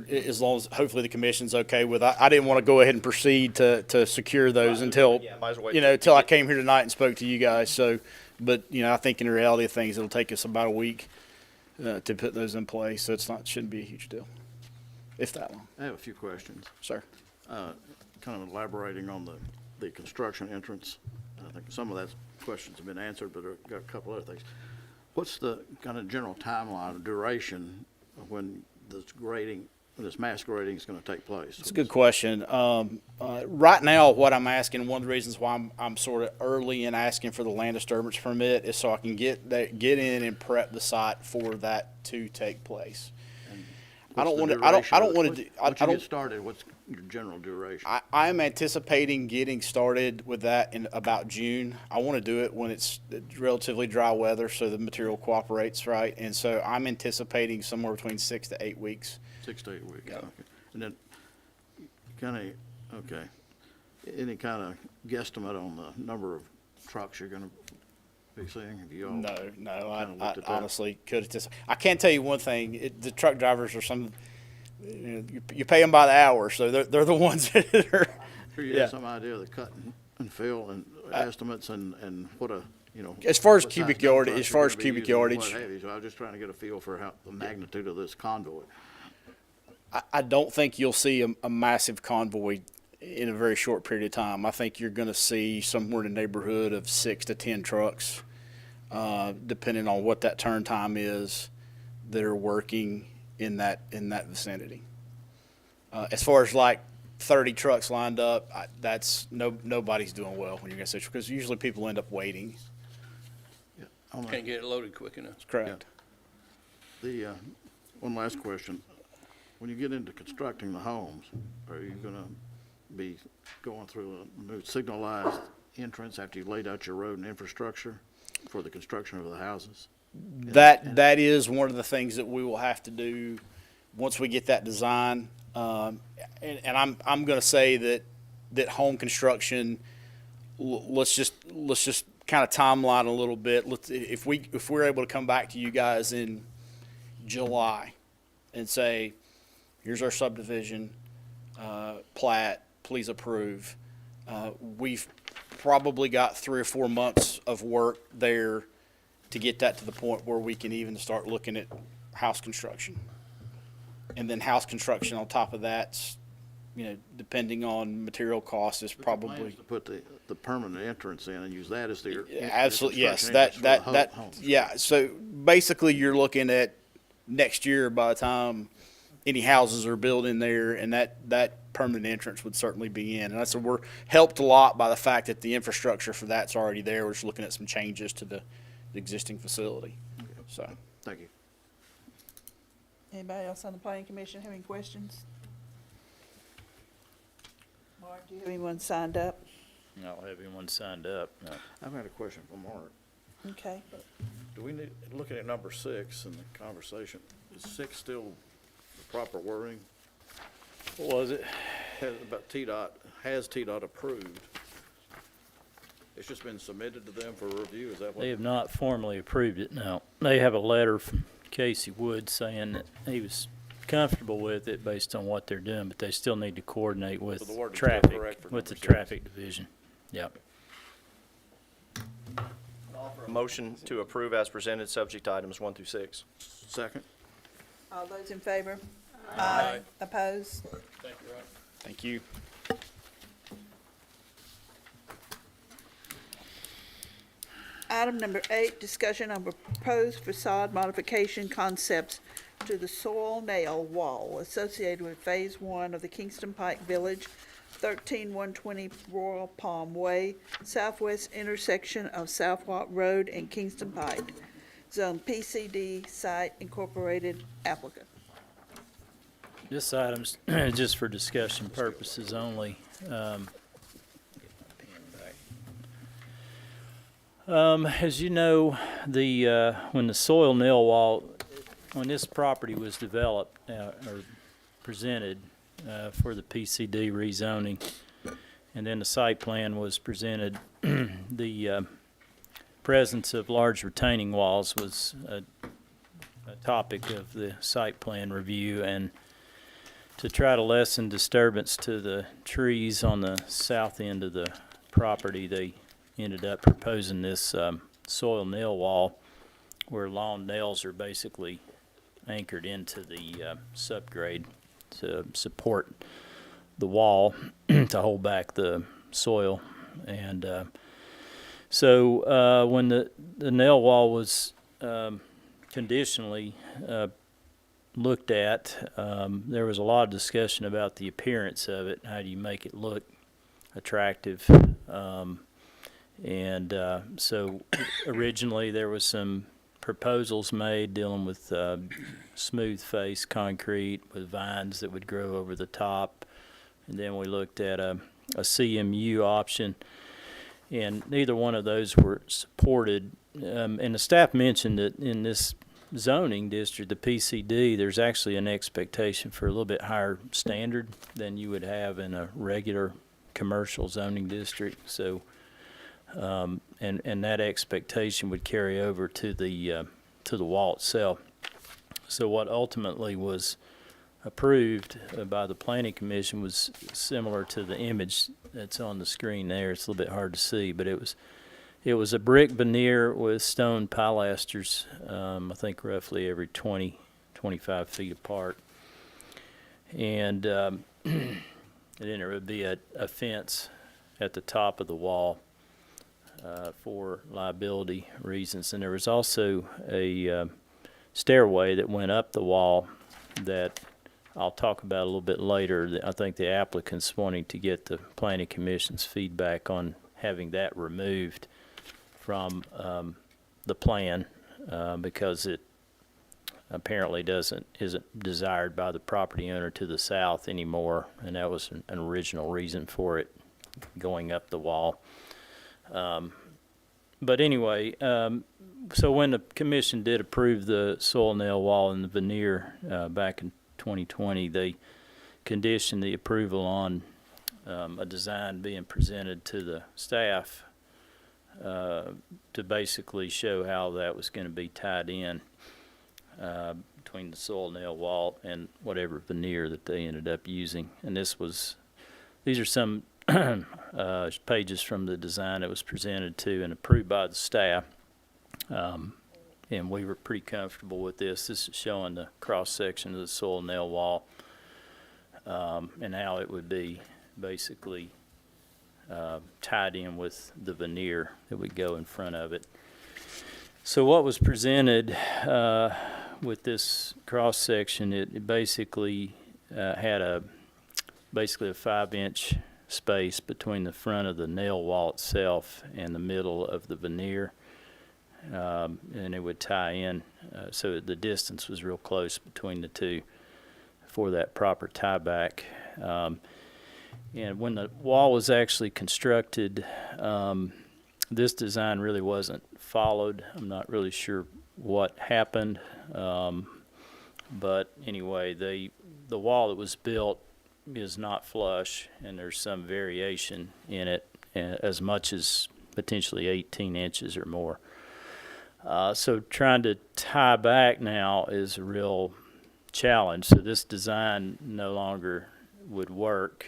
as long as hopefully the commission's okay with, I didn't want to go ahead and proceed to secure those until might as well wait until I came here tonight and spoke to you guys. So, but I think in the reality of things, it'll take us about a week to put those in place. So shouldn't be a huge deal, if that long. I have a few questions. Sir. Kind of elaborating on the construction entrance. I think some of that questions have been answered, but I've got a couple other things. What's the kind of general timeline or duration of when this mass grading is going to take place? It's a good question. Right now, what I'm asking, one of the reasons why I'm sort of early in asking for the land disturbance permit is so I can get in and prep the site for that to take place. I don't want to. Once you get started, what's your general duration? I'm anticipating getting started with that in about June. I want to do it when it's relatively dry weather, so the material cooperates, right? And so I'm anticipating somewhere between 6 to 8 weeks. 6 to 8 weeks. Yeah. Okay. And then, okay. Any kind of guesstimate on the number of trucks you're going to be seeing? Have you all No, kinda I looked at that? honestly could. I can't tell you one thing. The truck drivers are you pay them by the hour, so they're the ones that are. Sure you Yeah. have some idea of the cut and fill and estimates and what As far as what size cubic dump yardage, trucks as you're far as gonna be cubic using and yardage, what have you. So I was just trying to get a feel for the magnitude of this convoy. I don't think you'll see a massive convoy in a very short period of time. I think you're going to see somewhere in the neighborhood of 6 to 10 trucks, depending on what that turn time is, that are working in that vicinity. As far as like 30 trucks lined up, nobody's doing well when you're going to say, because usually people end up waiting. On the- Can't get it loaded quick enough. Correct. One last question. When you get into constructing the homes, are you going to be going through a new signalized entrance after you've laid out your road and infrastructure for the construction of the houses? That is one of the things that we will have to do once we get that design. And I'm going to say that home construction, let's just kind of timeline a little bit. If we're able to come back to you guys in July and say, here's our subdivision plat, please approve. We've probably got 3 or 4 months of work there to get that to the point where we can even start looking at house construction. and then house construction on top of that, you know, depending on material costs, is The plan probably. is to put the permanent entrance in and use that as the. Absolutely, yes, construction that, entrance for the that, homes. yeah, so basically you're looking at next year by the time any houses are built in there, and that permanent entrance would certainly be in. And that's, we're helped a lot by the fact that the infrastructure for that's already there. We're just looking at some changes to the existing facility, so. Thank you. Anybody else on the planning commission have any questions? Mark, do you have anyone signed up? I don't have anyone signed up, no. I've got a question for Mark. Okay. Do we need, looking at number 6 in the conversation, is 6 still the proper wording? What was it? About TDOT, has TDOT approved? It's just been submitted to them for review, is that what? They have not formally approved it, no. They have a letter from Casey Wood saying that he was comfortable with it based on what they're doing, but they still need to coordinate with So the wording's still traffic, correct for with the number 6. traffic division. Yep. Motion to approve as presented, subject to items 1 through 6. Second? All those in favor? Aye. Opposed? Thank you. Item number 8, discussion on proposed facade modification concepts to the soil nail wall associated with Phase 1 of the Kingston Pike Village, 13120 Royal Palm Way, southwest intersection of South Walk Road and Kingston Pike. Zone PCD site incorporated applicant. This item's just for discussion purposes only. As you know, when the soil nail wall, when this property was developed or presented for the PCD rezoning, and then the site plan was presented, the presence of large retaining walls was a topic of the site plan review, and to try to lessen disturbance to the trees on the south end of the property, they ended up proposing this soil nail wall where lawn nails are basically anchored into the subgrade to support the wall to hold back the soil. And so when the nail wall was conditionally looked at, there was a lot of discussion about the appearance of it. How do you make it look attractive? So originally there was some proposals made dealing with smooth face concrete with vines that would grow over the top. And then we looked at a CMU option, and neither one of those were supported. And the staff mentioned that in this zoning district, the PCD, there's actually an expectation for a little bit higher standard than you would have in a regular commercial zoning district. So, and that expectation would carry over to the wall itself. So what ultimately was approved by the Planning Commission was similar to the image that's on the screen there. It's a little bit hard to see, but it was a brick veneer with stone pilasters, I think roughly every 20, 25 feet apart. And then there would be a fence at the top of the wall for liability reasons. And there was also a stairway that went up the wall that I'll talk about a little bit later. I think the applicant's wanting to get the Planning Commission's feedback on having that removed from the plan because it apparently isn't desired by the property owner to the south anymore, and that was an original reason for it going up the wall. But anyway, so when the commission did approve the soil nail wall and the veneer back in 2020, they conditioned the approval on a design being presented to the staff to basically show how that was going to be tied in between the soil nail wall and whatever veneer that they ended up using. And these are some pages from the design that was presented to and approved by the staff. and we were pretty comfortable with this. This is showing the cross-section of the soil nail wall, and how it would be basically tied in with the veneer that would go in front of it. So what was presented with this cross-section, it basically had basically a 5-inch space between the front of the nail wall itself and the middle of the veneer, and it would tie in, so the distance was real close between the two for that proper tie back. And when the wall was actually constructed, this design really wasn't followed. I'm not really sure what happened, but anyway, the wall that was built is not flush, and there's some variation in it, as much as potentially 18 inches or more. So trying to tie back now is a real challenge. So this design no longer would work.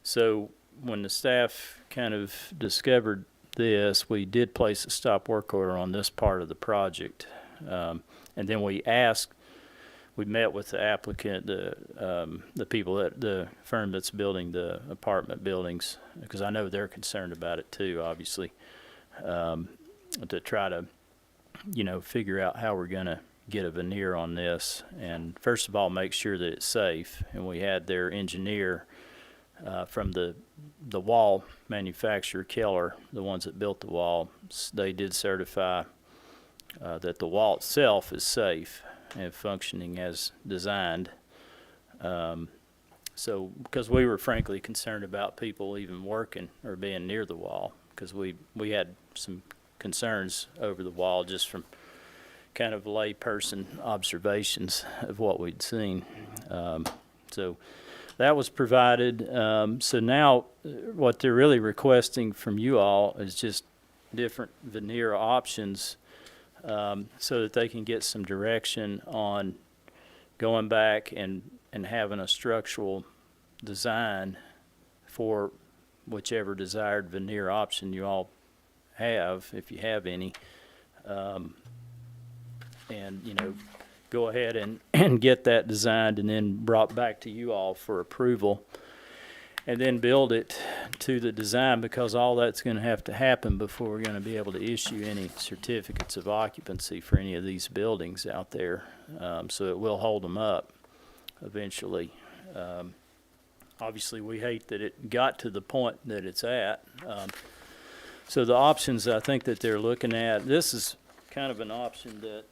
So when the staff kind of discovered this, we did place a stop work order on this part of the project. And then we met with the applicant, the people the firm that's building the apartment buildings, because I know they're concerned about it too, obviously, to try to, figure out how we're going to get a veneer on this, and first of all make sure that it's safe. And we had their engineer from the wall manufacturer, Keller, the ones that built the wall, they did certify that the wall itself is safe and functioning as designed. So because we were frankly concerned about people even working or being near the wall, because we had some concerns over the wall just from kind of layperson observations of what we'd seen. So that was provided. So now what they're really requesting from you all is just different veneer options, so that they can get some direction on going back and having a structural design for whichever desired veneer option you all have, if you have any. And go ahead and get that designed and then brought back to you all for approval, and then build it to the design, because all that's going to have to happen before we're going to be able to issue any certificates of occupancy for any of these buildings out there. So it will hold them up eventually. Obviously, we hate that it got to the point that it's at. So the options I think that they're looking at, this is kind of an option that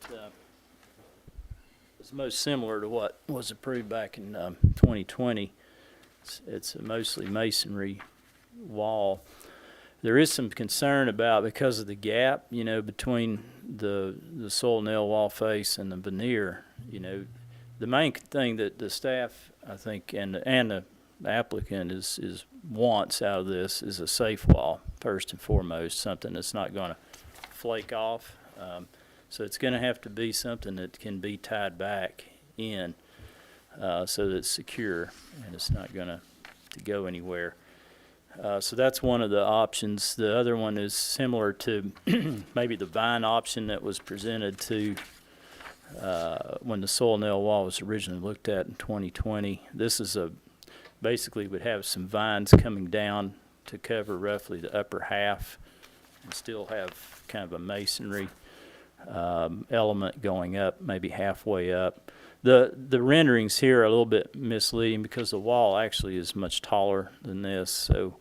is most similar to what was approved back in 2020. It's a mostly masonry wall. There is some concern about, because of the gap, between the soil nail wall face and the veneer. The main thing that the staff, I think, and the applicant wants out of this is a safe wall, first and foremost, something that's not going to flake off. So it's going to have to be something that can be tied back in, so that it's secure and it's not going to go anywhere. So that's one of the options. The other one is similar to maybe the vine option that was presented to when the soil nail wall was originally looked at in 2020. This is basically would have some vines coming down to cover roughly the upper half, and still have kind of a masonry element going up, maybe halfway up. The renderings here are a little bit misleading, because the wall actually is much taller than this. So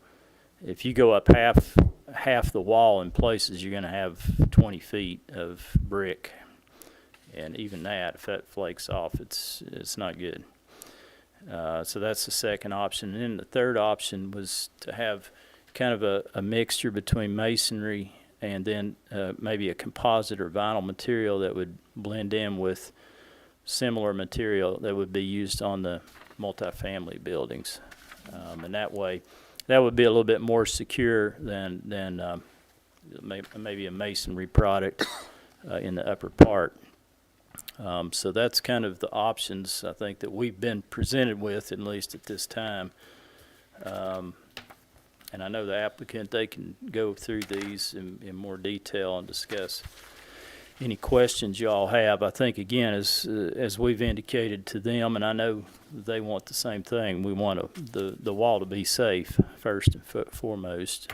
if you go up half the wall in places, you're going to have 20 feet of brick, and even that, if that flakes off, it's not good. So that's the second option. And then the third option was to have kind of a mixture between masonry and then maybe a composite or vinyl material that would blend in with similar material that would be used on the multifamily buildings. And that way, that would be a little bit more secure than maybe a masonry product in the upper part. So that's kind of the options, I think, that we've been presented with, at least at this time. And I know the applicant, they can go through these in more detail and discuss any questions y'all have. I think, again, as we've indicated to them, and I know they want the same thing, we want the wall to be safe first and foremost.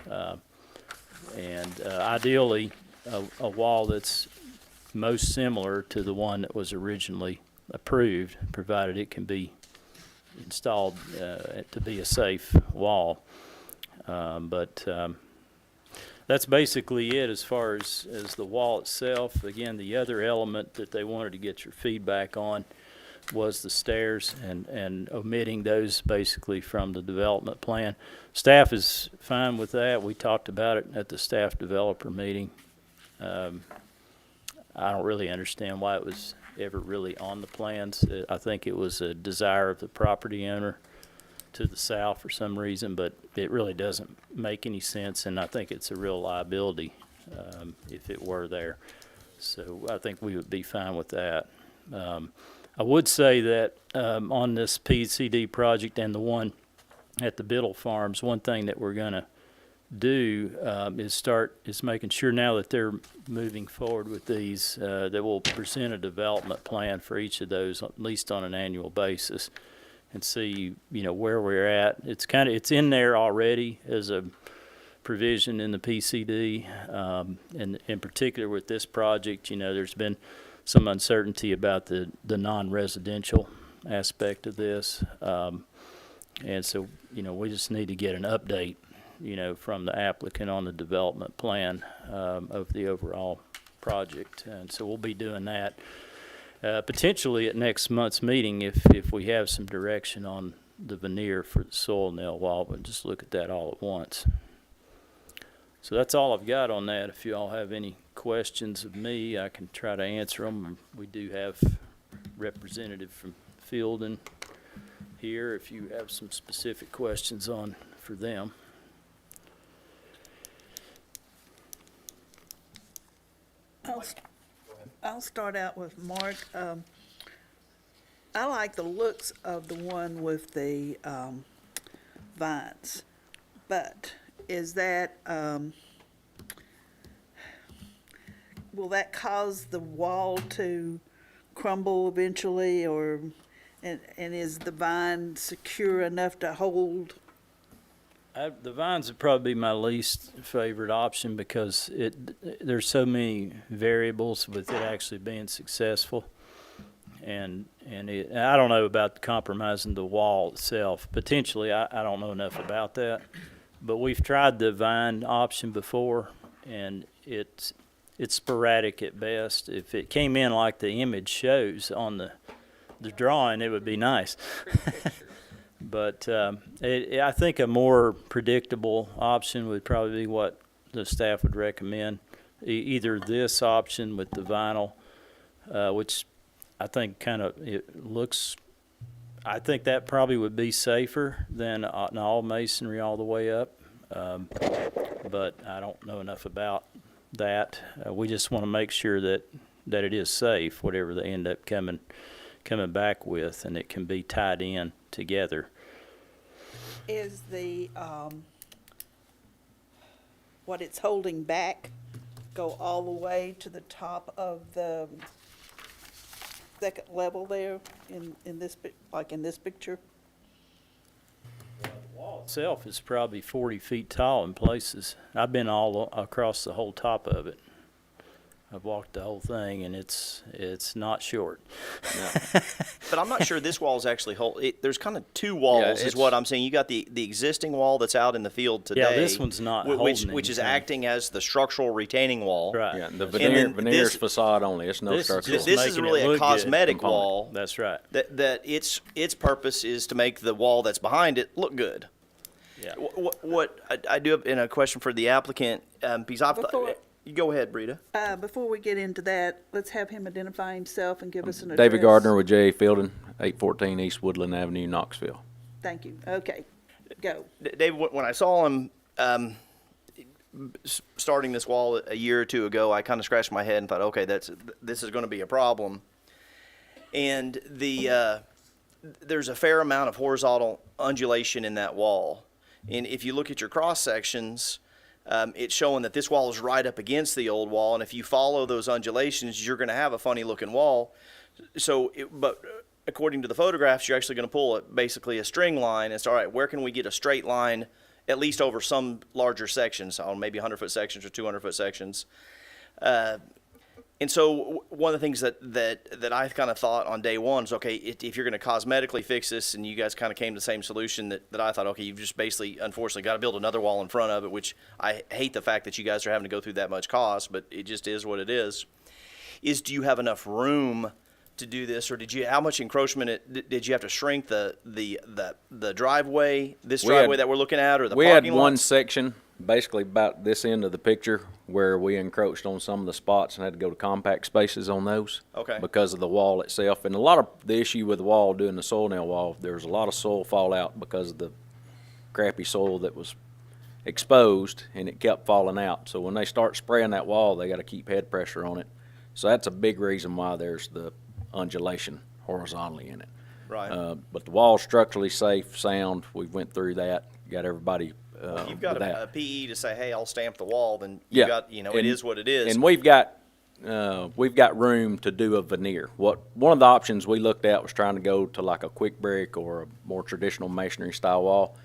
And ideally, a wall that's most similar to the one that was originally approved, provided it can be installed to be a safe wall. But that's basically it as far as the wall itself. Again, the other element that they wanted to get your feedback on was the stairs and omitting those basically from the development plan. Staff is fine with that. We talked about it at the staff developer meeting. I don't really understand why it was ever really on the plans. I think it was a desire of the property owner to the south for some reason, but it really doesn't make any sense, and I think it's a real liability if it were there. So I think we would be fine with that. I would say that on this PCD project and the one at the Biddle Farms, one thing that we're going to do is making sure now that they're moving forward with these, that we'll present a development plan for each of those, at least on an annual basis, and see, where we're at. It's in there already as a provision in the PCD, and in particular with this project, there's been some uncertainty about the non-residential aspect of this, and so, we just need to get an update, from the applicant on the development plan of the overall project, and so we'll be doing that. Potentially at next month's meeting, if we have some direction on the veneer for the soil nail wall, we'll just look at that all at once. So that's all I've got on that. If you all have any questions of me, I can try to answer them. We do have representative from Fielding here if you have some specific questions for them. I'll start out with Mark. I like the looks of the one with the vines, but is that, will that cause the wall to crumble eventually, and is the vine secure enough to hold? The vines would probably be my least favorite option because there's so many variables with it actually being successful, and I don't know about compromising the wall itself. Potentially, I don't know enough about that, but we've tried the vine option before, and it's sporadic at best. If it came in like the image shows on the drawing, it would be nice. But I think a more predictable option would probably be what the staff would recommend. Either this option with the vinyl, which I think I think that probably would be safer than an all masonry all the way up. But I don't know enough about that. We just want to make sure that it is safe, whatever they end up coming back with, and it can be tied in together. Is the, what it's holding back go all the way to the top of the second level there in this picture? The wall itself is probably 40 feet tall in places. I've been all across the whole top of it. I've walked the whole thing, and it's not short. No. But I'm not sure this wall is actually there's kind of two walls, is what I'm saying. You got the existing wall that's out in the field today. Yeah, this one's not holding which is anything. acting as the structural retaining wall. Right. Yeah, the then veneer's this- facade only. It's no This is structural. just This is making it really a look good cosmetic component. wall. That's right. That its purpose is to make the wall that's behind it look good. Yeah. What I do have in a question for the applicant, because I've Before- you go ahead, Brita. Before we get into that, let's have him identify himself and give us an address. David Gardner with J.A. Fielding, 814 East Woodland Avenue, Knoxville. Thank you. Okay, go. Dave, when I saw him starting this wall a year or two ago, I kind of scratched my head and thought, okay, this is going to be a problem. And there's a fair amount of horizontal undulation in that wall. And if you look at your cross sections, it's showing that this wall is right up against the old wall, and if you follow those undulations, you're going to have a funny looking wall. So, but according to the photographs, you're actually going to pull basically a string line and say, all right, where can we get a straight line, at least over some larger sections, on maybe 100-foot sections or 200-foot sections. And so one of the things that I kind of thought on day one is, okay, if you're going to cosmetically fix this, and you guys kind of came to the same solution that I thought, okay, you've just basically, unfortunately, got to build another wall in front of it, which I hate the fact that you guys are having to go through that much cost, but it just is what it is do you have enough room to do this, or how much encroachment did you have to shrink the driveway, driveway that we're looking at, or the We had parking one lots? section, basically about this end of the picture, where we encroached on some of the spots and had to go to compact spaces on those. Okay. Because of the wall itself. And a lot of the issue with the wall, doing the soil nail wall, there was a lot of soil fallout because of the crappy soil that was exposed, and it kept falling out. So when they start spraying that wall, they got to keep head pressure on it. So that's a big reason why there's the undulation horizontally in it. Right. But the wall's structurally safe, sound. We went through that, got everybody If you've got with a that. PE to say, hey, I'll stamp the wall, then Yeah. you've got, it is what it is. And we've got room to do a veneer. One of the options we looked at was trying to go to like a quick brick or a more traditional masonry style wall.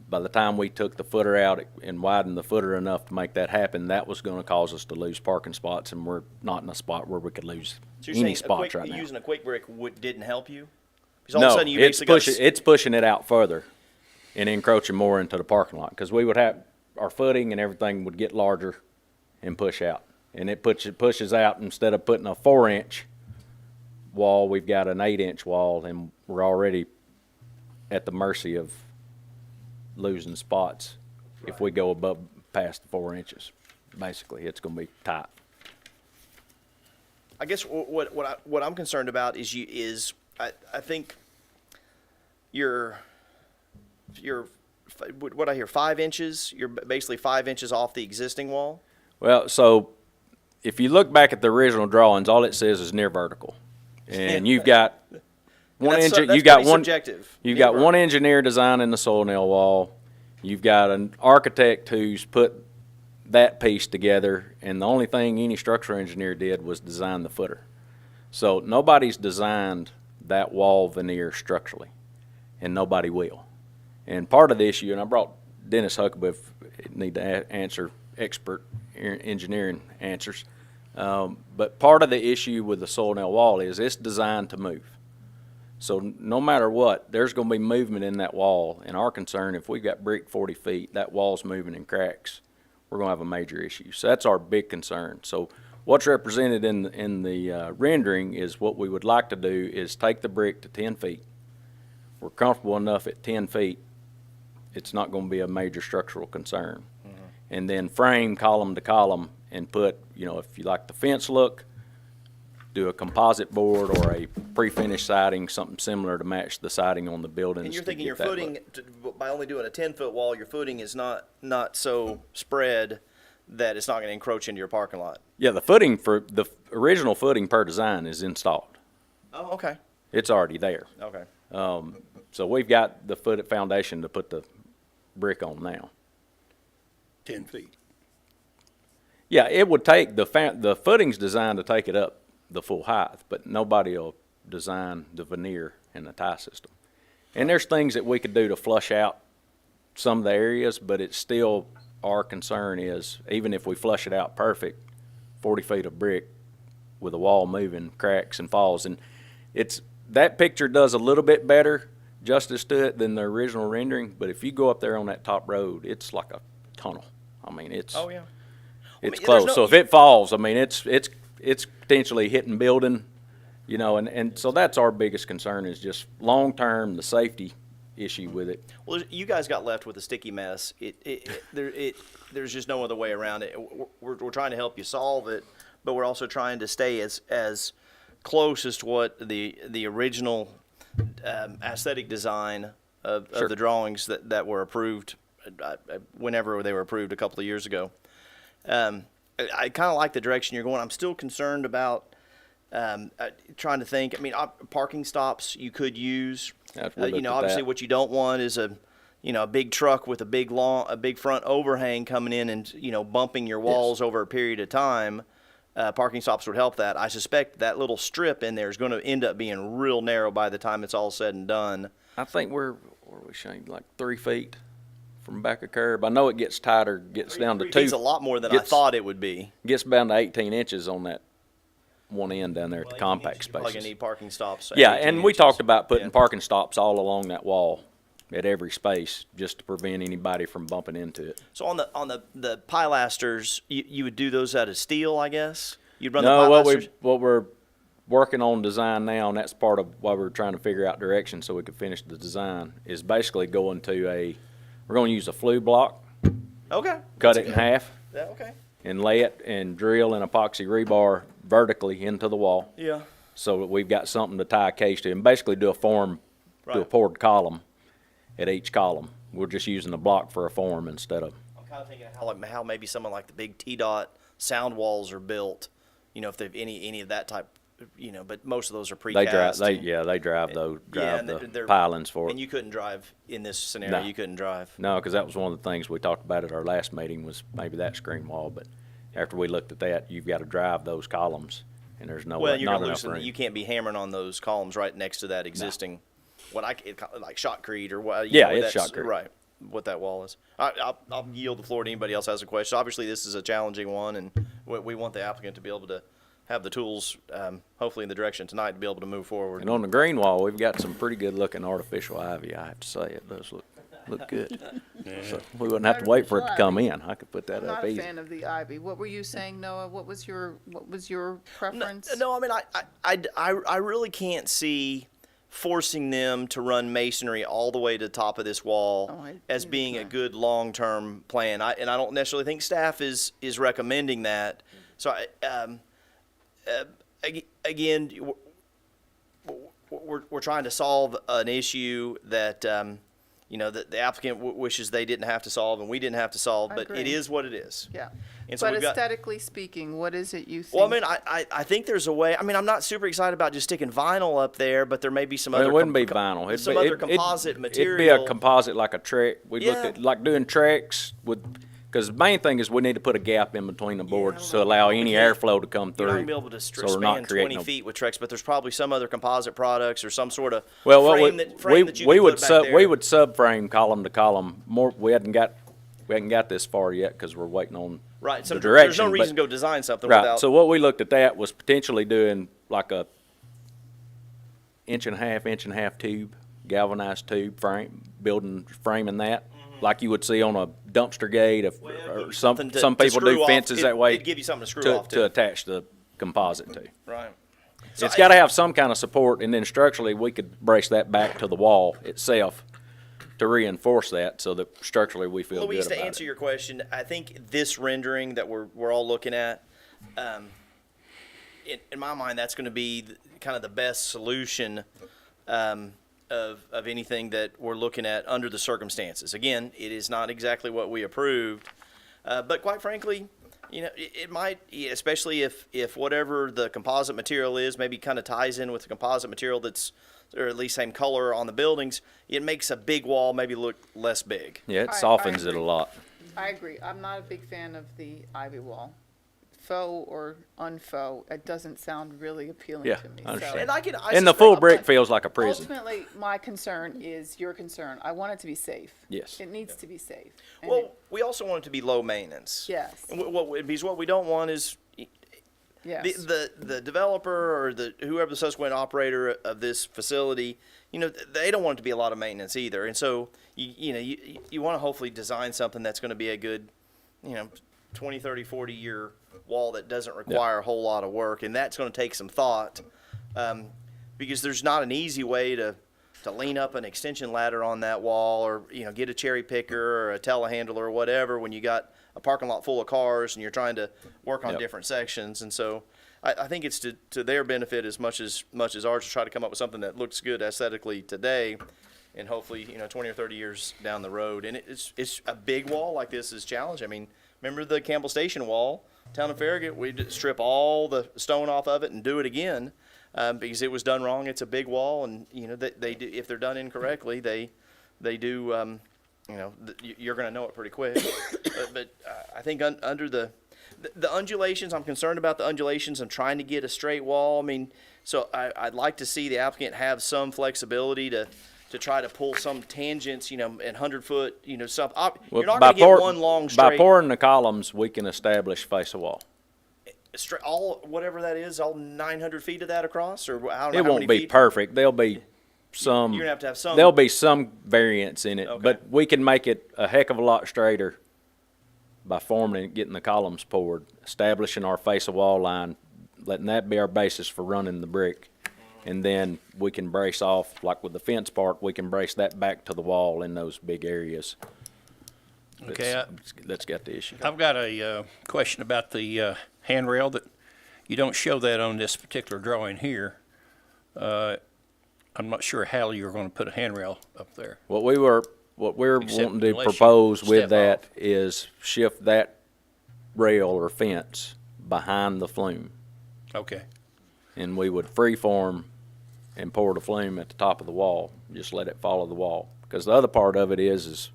By the time we took the footer out and widened the footer enough to make that happen, that was going to cause us to lose parking spots, and we're not in a spot where we could lose So you're any saying spots right now. using a quick brick didn't help you? Because all of a No, sudden you it's basically it's pushing it out further and encroaching more into the parking lot, because we would have our footing and everything would get larger and push out, and it pushes out. Instead of putting a 4-inch wall, we've got an 8-inch wall, and we're already at the mercy of losing spots if we go past the 4 inches. Basically, it's going to be tight. I guess what I'm concerned about is I think you're what I hear 5 inches. You're basically 5 inches off the existing wall. Well, so if you look back at the original drawings, all it says is near vertical, and you've got one That's engine. You pretty got one. subjective. You've Near got one engineer designing the soil nail wall. You've got an architect who's put that piece together, and the only thing any structural engineer did was design the footer. So nobody's designed that wall veneer structurally, and nobody will. And part of the issue, and I brought Dennis Huckabee if you need to answer expert engineering answers, but part of the issue with the soil nail wall is it's designed to move. So no matter what, there's going to be movement in that wall. And our concern, if we've got brick 40 feet, that wall's moving and cracks, we're going to have a major issue. So that's our big concern. So what's represented in the rendering is what we would like to do is take the brick to 10 feet. We're comfortable enough at 10 feet, it's not going to be a major structural concern. Mm-hmm. And then frame column to column and put, if you like the fence look, do a composite board or a pre-finished siding, something similar to match the siding on the buildings. And you're thinking your to get that footing, look. by only doing a 10-foot wall, your footing is not so spread that it's not going to encroach into your parking lot. Yeah, the footing for the original footing per design is installed. Oh, okay. It's already there. Okay. So we've got the foundation to put the brick on now. 10 feet. Yeah, it would take, the footing's designed to take it up the full height, but nobody will design the veneer and the tie system. And there's things that we could do to flush out some of the areas, but it's still, our concern is, even if we flush it out perfect, 40 feet of brick with a wall moving, cracks and falls. And that picture does a little bit better justice to it than the original rendering, but if you go up there on that top road, it's like a tunnel. I mean, it's Oh, yeah. it's I mean, close. there's So if it falls, I mean, it's potentially hitting building, and so that's our biggest concern is just long-term, the safety issue with it. Well, you guys got left with a sticky mess. There's just no other way around it. We're trying to help you solve it, but we're also trying to stay as close as to what the original aesthetic design of Sure. the drawings that were approved whenever they were approved a couple of years ago. I kind of like the direction you're going. I'm still concerned about trying to think. I mean, parking stops you could use. After we looked at Obviously that. what you don't want is a big truck with a big front overhang coming in and, bumping your walls over a period of time. Parking stops would help that. I suspect that little strip in there is going to end up being real narrow by the time it's all said and done. I think where are we showing, like 3 feet from back of curb? I know it gets tighter, gets down to 2. It's a lot more than I thought it would be. Gets down to 18 inches on that one end down there at the compact You're probably spaces. gonna need parking stops. Yeah, 18 and we inches. talked about putting Yeah. parking stops all along that wall at every space, just to prevent anybody from bumping into it. So on the pilasters, you would do those out of steel, I guess? You'd run No, the pilasters? what we're working on design now, and that's part of why we're trying to figure out direction so we could finish the design, is basically we're going to use a flue block, Okay. cut it in half, Yeah, okay. and lay it and drill an epoxy rebar vertically into the wall, Yeah. so that we've got something to tie a case to, and basically do a form, do a Right. poured column at each column. We're just using the block for a form instead of. I'm kind of thinking how maybe someone like the big T-Dot sound walls are built, if they've any of that type, but most of those are precast. They drive and the they're- pilings for it. And you couldn't drive in this scenario. No. You couldn't drive. No, because that was one of the things we talked about at our last meeting, was maybe that screen wall, but after we looked at that, you've got to drive those columns, and there's Well, not you're gonna enough loosen. room. You can't be hammering on those columns right next to that existing, like shotcrete or what? Yeah, what it's that's- shotcrete. Right. What that wall is. I'll yield the floor to anybody else has a question. Obviously, this is a challenging one, and we want the applicant to be able to have the tools, hopefully in the direction tonight, to be able to move forward. And on the green wall, we've got some pretty good looking artificial ivy, I have to say. It does look good. So we wouldn't have to wait for it to come in. I could put that I'm up not a easy. fan of the ivy. What were you saying, Noah? What was your preference? No, I mean, I really can't see forcing them to run masonry all the way to the top of this wall as being a good long-term plan. And I don't necessarily think staff is recommending that. So again, we're trying to solve an issue that that the applicant wishes they didn't have to solve and we didn't have to solve, I but it agree. is what it is. Yeah. And so But we've got- aesthetically speaking, what is it you think? Well, I mean, I think there's a way. I mean, I'm not super excited about just sticking vinyl up there, but there may be some Well, other. it wouldn't be vinyl. It'd some be, other composite material. It'd be a composite like a Trex. We looked Yeah. at like doing Trex with, because the main thing is we need to put a gap in between the boards to allow any airflow to come You're not through. gonna be able to so we're not span creating 20 feet with Trex, but there's probably some other composite products or some sort of Well, frame that you we can would put back there. we would subframe column to column. We hadn't got this far yet because we're waiting on right. So the there's direction. no reason but- to go design something Right. without. So what we looked at that was potentially doing like a inch and a half tube, galvanized tube framing that, like you would see on a dumpster gate, it'd give or you some something to people screw do off. fences that way It'd give you something to screw to, off to attach the composite to. Right. It's got to have some kind of support, and then structurally we could brace that back to the wall itself to reinforce that, so that structurally we feel Luis, good to about answer it. your question, I think this rendering that we're all looking at, in my mind, that's going to be kind of the best solution of anything that we're looking at under the circumstances. Again, it is not exactly what we approved, but quite frankly, it might, especially if whatever the composite material is, maybe kind of ties in with the composite material that's, or at least same color on the buildings, it makes a big wall maybe look less big. Yeah, it I softens it agree. a lot. I agree. I'm not a big fan of the ivy wall. Faux or unfaux, it doesn't sound really appealing Yeah, to me. I understand. And I And the suspect- full brick feels like a prison. Ultimately, my concern is your concern. I want it to be safe. Yes. It needs to be safe. And Well, we also want it to be low maintenance. Yes. And because what we don't want is Yes. the developer or whoever the subsequent operator of this facility, they don't want it to be a lot of maintenance either. And so you want to hopefully design something that's going to be a good, 20, 30, 40 year wall that doesn't require a whole lot of work, and that's going to take some thought, because there's not an easy way to lean up an extension ladder on that wall, or get a cherry picker or a telehandler or whatever when you got a parking lot full of cars and you're trying to work on Yep. different sections. And so I think it's to their benefit as much as ours to try to come up with something that looks good aesthetically today, and hopefully 20 or 30 years down the road. And it's a big wall like this is challenging. I mean, remember the Campbell Station wall, town of Farragut? We'd strip all the stone off of it and do it again, because it was done wrong. It's a big wall, and they do, if they're done incorrectly, they do You know, you're going to know it pretty quick. but I think under the undulations, I'm concerned about the undulations. I'm trying to get a straight wall. I mean, so I'd like to see the applicant have some flexibility to try to pull some tangents, you know, and 100-foot, you know, stuff. You're not going to get one long straight. By pouring the columns, we can establish face of wall. Straight, all whatever that is, all 900 feet of that across, or I don't know It how won't many be feet. perfect. There'll be some. You're gonna have to have some. There'll be some variance in it, Okay. but we can make it a heck of a lot straighter by forming it, getting the columns poured, establishing our face of wall line, letting that be our basis for running the brick, and then we can brace off, like with the fence part, we can brace that back to the wall in those big areas. Okay, That's got the issue. I've got a question about the handrail that you don't show that on this particular drawing here. I'm not sure how you're going to put a handrail up there. What we're Except wanting to unless you propose with step that off. is shift that rail or fence behind the flume. Okay. And we would freeform and pour the flume at the top of the wall, just let it follow the wall. Because the other part of it is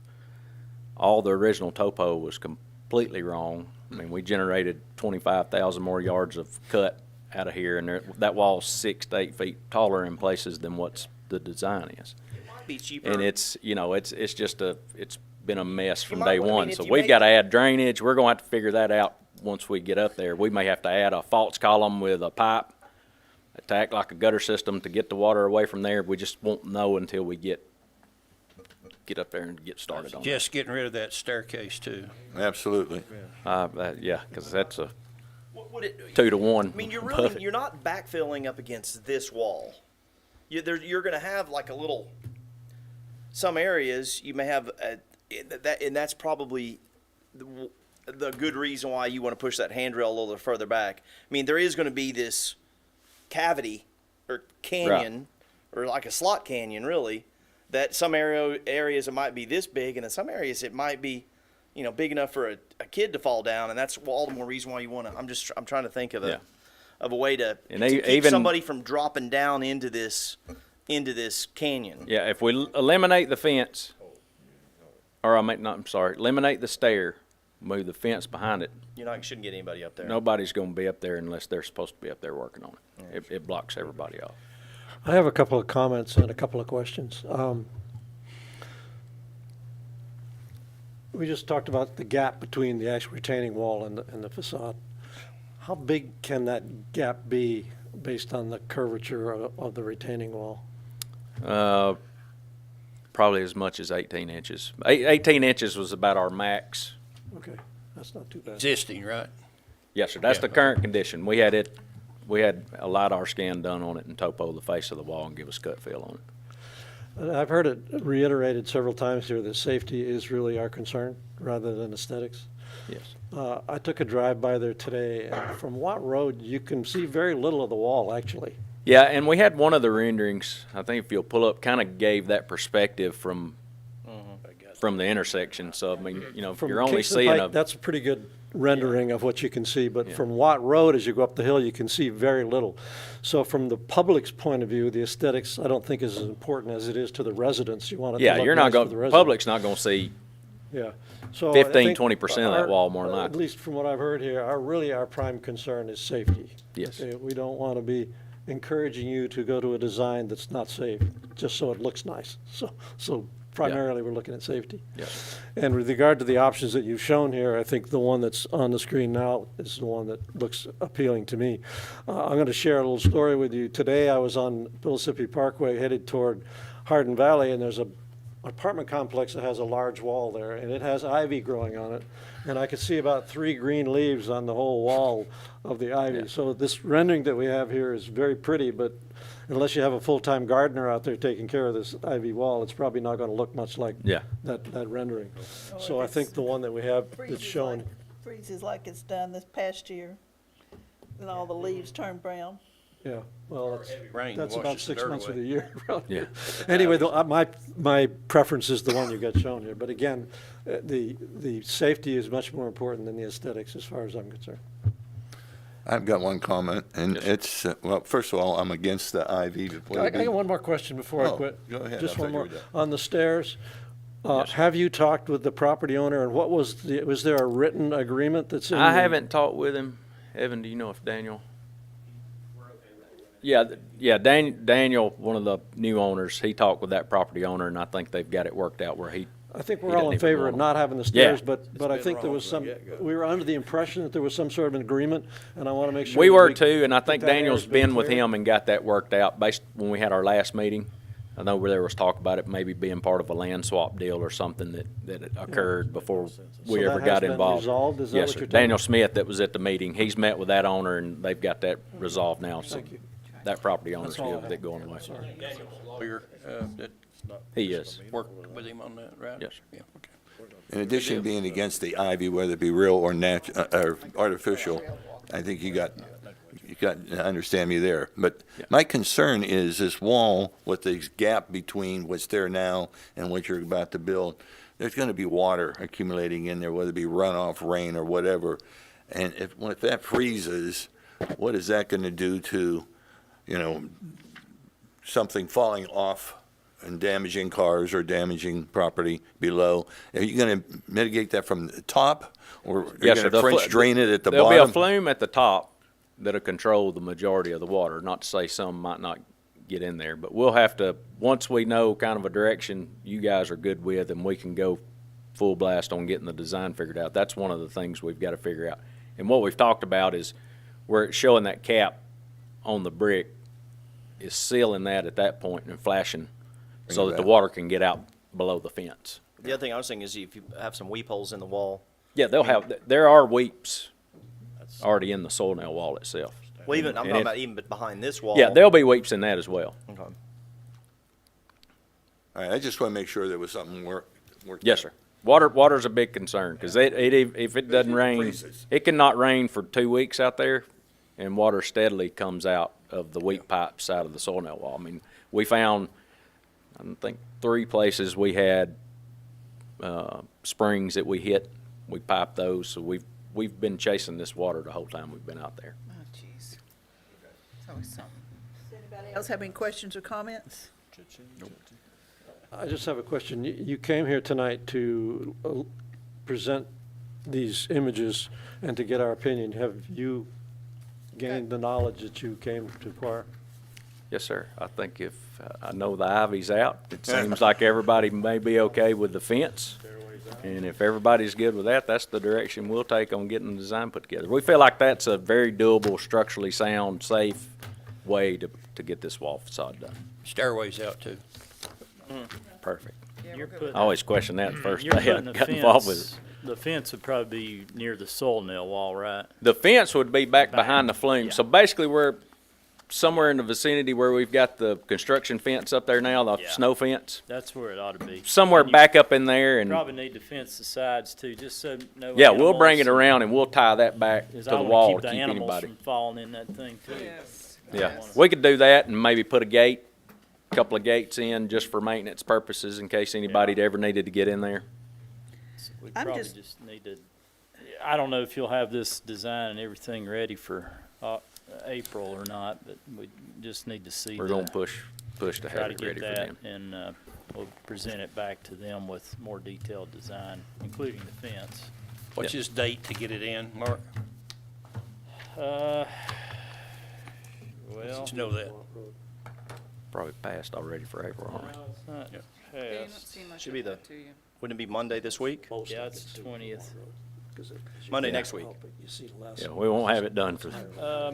all the original topo was completely wrong. I mean, we generated 25,000 more yards of cut out of here, and that wall's 6 to 8 feet taller in places than what's the design is. Might be cheaper. And it's it's been a mess from might- day I mean, one. if So you we've make- got to add drainage. We're going to have to figure that out once we get up there. We may have to add a false column with a pipe, attack like a gutter system to get the water away from there. We just won't know until we get up there and get started on it. Just getting rid of that staircase too. Absolutely. Yeah, because that's a What would it? 2 to 1. I mean, buffet. you're not backfilling up against this wall. You're going to have like a little. Some areas you may have that, and that's probably the good reason why you want to push that handrail a little further back. I mean, there is going to be this cavity or canyon, or like a slot canyon, really. That some areas it might be this big, and in some areas it might be, you know, big enough for a kid to fall down, and that's all the more reason why you want to. I'm trying to think of a way to keep even somebody from dropping down into this canyon. Yeah, if we eliminate the fence, or eliminate the stair, move the fence behind it, Shouldn't get anybody up there. nobody's going to be up there unless they're supposed to be up there working on it. It blocks everybody off. I have a couple of comments and a couple of questions. We just talked about the gap between the actual retaining wall and the facade. How big can that gap be based on the curvature of the retaining wall? Probably as much as 18 inches. 18 inches was about our max. Okay, that's not too bad. Existing, right? Yes, sir. That's Yeah. the current condition. We had a LiDAR scan done on it and topo the face of the wall and give us cut fill on it. And I've heard it reiterated several times here that safety is really our concern rather than aesthetics. Yes. I took a drive by there today, and from Watt Road, you can see very little of the wall, actually. Yeah, and we had one of the renderings, I think if you'll pull up, kind of gave that perspective from the intersection. So, I mean, you know, if From you're only Kingston seeing Pike, a, that's a pretty good rendering of what you can see, but Yeah. from Watt Road, as you go up the hill, you can see very little. So from the public's point of view, the aesthetics, I don't think is as important as it is to the residents. You want it to yeah, look you're not nice for going, the residents. public's not going to see, Yeah. So I 15, think 20% of that our- wall more than At likely. least from what I've heard here, our prime concern is safety. Yes. Okay, we don't want to be encouraging you to go to a design that's not safe, just so it looks nice. So primarily, we're looking at safety. Yes. And with regard to the options that you've shown here, I think the one that's on the screen now is the one that looks appealing to me. I'm going to share a little story with you. Today, I was on Mississippi Parkway headed toward Hardin Valley, and there's a apartment complex that has a large wall there, and it has ivy growing on it. And I could see about 3 green leaves on the whole wall of the ivy. Yeah. So this rendering that we have here is very pretty, but unless you have a full-time gardener out there taking care of this ivy wall, it's probably not going to look much like Yeah. that rendering. So I think the one that we have that's shown, Freezes like it's done this past year, and all the leaves turn brown. yeah, well, Rain that's about washes the 6 dirt months of away. the year. around Yeah. here. Anyway, my preference is the one you got shown here. But again, the safety is much more important than the aesthetics as far as I'm concerned. I've got one comment, and it's, well, first of all, I'm against the ivy. I got one more question before I Oh, quit. go ahead. Just I one thought you more. were done. On the stairs, Have you talked with the property owner, and was there a written agreement that's in? I haven't talked with him. Evan, do you know if Daniel? Yeah, Daniel, one of the new owners, he talked with that property owner, and I think they've got it worked out where he. I think he we're all doesn't in even favor want of them. not having the stairs, Yeah. but I think there was we were under the impression that there was some sort of an agreement, and I want to make sure. We that were too, and I think that Daniel's area's been been with cleared. him and got that worked out based when we had our last meeting. I know where there was talk about it maybe being part of a land swap deal or something that had occurred before we that ever has got been involved. resolved? Is that Yes, what sir. you're telling Daniel me? Smith that was at the meeting, he's met with that owner and they've got that resolved now. So Thank you. that property owner's That's all I good with have. it going away. Lawyer, that He is. worked with him on that, right? Yes, sir. Yeah, okay. In addition to being against the ivy, whether it be real or or artificial, I think you got to understand me there. But my concern is this wall with this gap between what's there now and what you're about to build. There's going to be water accumulating in there, whether it be runoff, rain, or whatever. And if that freezes, what is that going to do to, something falling off and damaging cars or damaging property below? Are you going to mitigate that from the top, or are you Yes, going sir. to French drain it at the There'll be bottom? a flume at the top that'll control the majority of the water. Not to say some might not get in there, but we'll have to, once we know kind of a direction you guys are good with, and we can go full blast on getting the design figured out. That's one of the things we've got to figure out. And what we've talked about is where it's showing that cap on the brick is sealing that at that point and flashing so it that the back. water can get out below the fence. The other thing I was thinking is if you have some weep holes in the wall, Yeah, there are weeps already in the soil nail wall itself. well, even, I'm And talking it- about even behind this wall. Yeah, there'll be weeps in that as well. Okay. All right, I just want to make sure there was something worked. Yes, sir. Water's a big concern, because if it doesn't rain, freezes. it cannot rain for 2 weeks out there, and water steadily comes out of the weak pipe side of the soil nail wall. I mean, we found, I think, 3 places we had springs that we hit. We piped those, so we've been chasing this water the whole time we've been out there. Oh, jeez. It's always something. Does anybody else have any questions or comments? I just have a question. You came here tonight to present these images and to get our opinion. Have you gained the knowledge that you came to acquire? Yes, sir. I think if, I know the ivy's out, it seems like everybody may be okay with the fence. And if everybody's good with that, that's the direction we'll take on getting the design put together. We feel like that's a very doable, structurally sound, safe way to get this wall facade done. Stairways out too. Perfect. Yeah, You're we're good. putting- I always question that the first You're day I putting the got involved with it. fence, the fence would probably be near the soil nail wall, right? The fence would be back Back. behind the flume. Yeah. So basically, we're somewhere in the vicinity where we've got the construction fence up there now, the Yeah. snow fence. That's where it ought to be. Somewhere And you back up in there, and Probably need to fence the sides too, just so no. yeah, we'll bring it animals- around and we'll tie that back to 'cause the I wanna wall keep to the keep animals anybody. from falling in that thing too. Yes. Yeah, we could do that and maybe put a couple of gates in just for maintenance purposes in case anybody ever needed to get in there. We I'm probably just- just need to, I don't know if you'll have this design and everything ready for April or not, but we just need to see. We're gonna push to Try have to it get ready for that, them. and we'll present it back to them with more detailed design, including the fence. What's his date to get it in, Mark? Well, Did you know that? Probably passed already for April, aren't we? it's not Yeah, you don't passed. seem like Should it be would to you. Wouldn't it be Monday this week? Yeah, it's the 20th. Monday next week. Yeah, we won't have it done for, I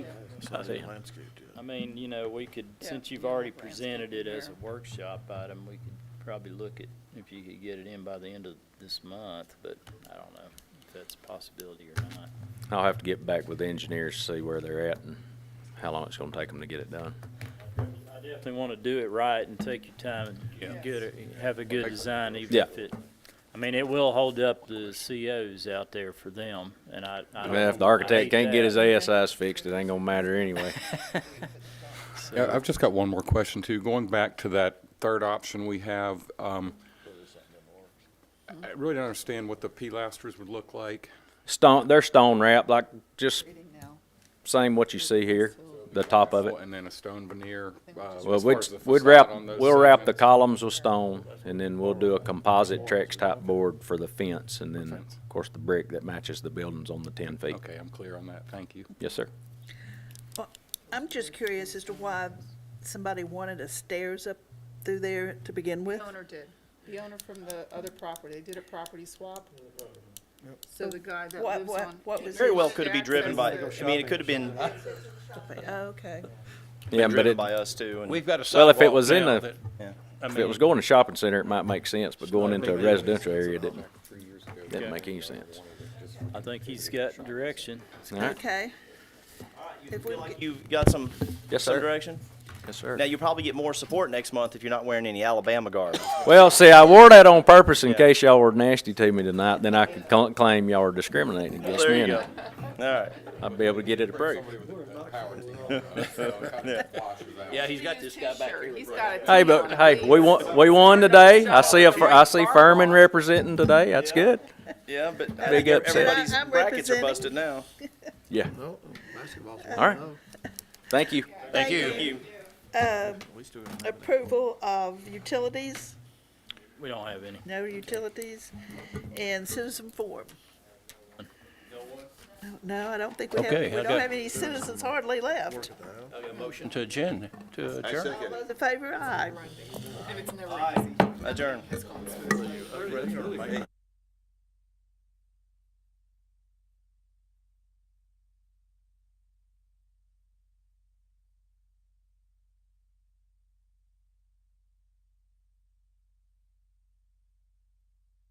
mean, we could, since you've already presented it as a workshop item, we could probably look at if you could get it in by the end of this month, but I don't know if that's a possibility or not. I'll have to get back with the engineers to see where they're at and how long it's gonna take them to get it done. I definitely want to do it right and take your time and have a good design, even Yeah. if it will hold up the COs out there for them, and I don't. Well, if the I architect hate can't get his that. ASIs fixed, it ain't gonna matter anyway. Yeah, I've just got one more question too. Going back to that third option we have, I really don't understand what the pilasters would look like. They're stone wrapped, like just same what you see here. the top of it. And then a stone veneer, Well, as far as the we'd facade wrap, on those we'll wrap the segments? columns with stone, and then we'll do a composite Trex type board for the fence, and then, Fence. of course, the brick that matches the buildings on the 10 feet. Okay, I'm clear on that. Thank you. Yes, sir. Well, I'm just curious as to why somebody wanted a stairs up through there to begin with. The owner did. The owner from the other property, they did a property swap. So the guy that lives on. What was Very his- well could have been driven by, Access I mean, it could have been Okay. Yeah, but driven it, by us too. And We've got a well, if it sidewalk was in now the, that, yeah. I if it was mean, going to shopping center, it might make sense, but going into a residential area didn't make any sense. I think he's got direction. All right? Okay. If we Feel like get- you've got some, Yes, some sir. direction? Yes, sir. Now, you'll probably get more support next month if you're not wearing any Alabama garb. Well, see, I wore that on purpose in Yeah. case y'all were nasty to me tonight, then I could claim y'all were discriminating against There me, you and go. All right. I'd be able to get it approved. yeah, he's got this guy back Sure, here. he's got a Hey, team but, on it. hey, we won today. I see Furman representing today. That's good. Yeah, but I Big think upset. everybody's I'm brackets are representing. busted now. Yeah. No, basketball's. All right. Thank you. Thank you. Thank you. Approval of utilities, We don't have any. no utilities, and citizen forum. No, I don't think we have, Okay, we I don't got- have any citizens hardly left. Motion to adjourn, adjourn. All those in favor, aye. And it's never easy. Adjourn.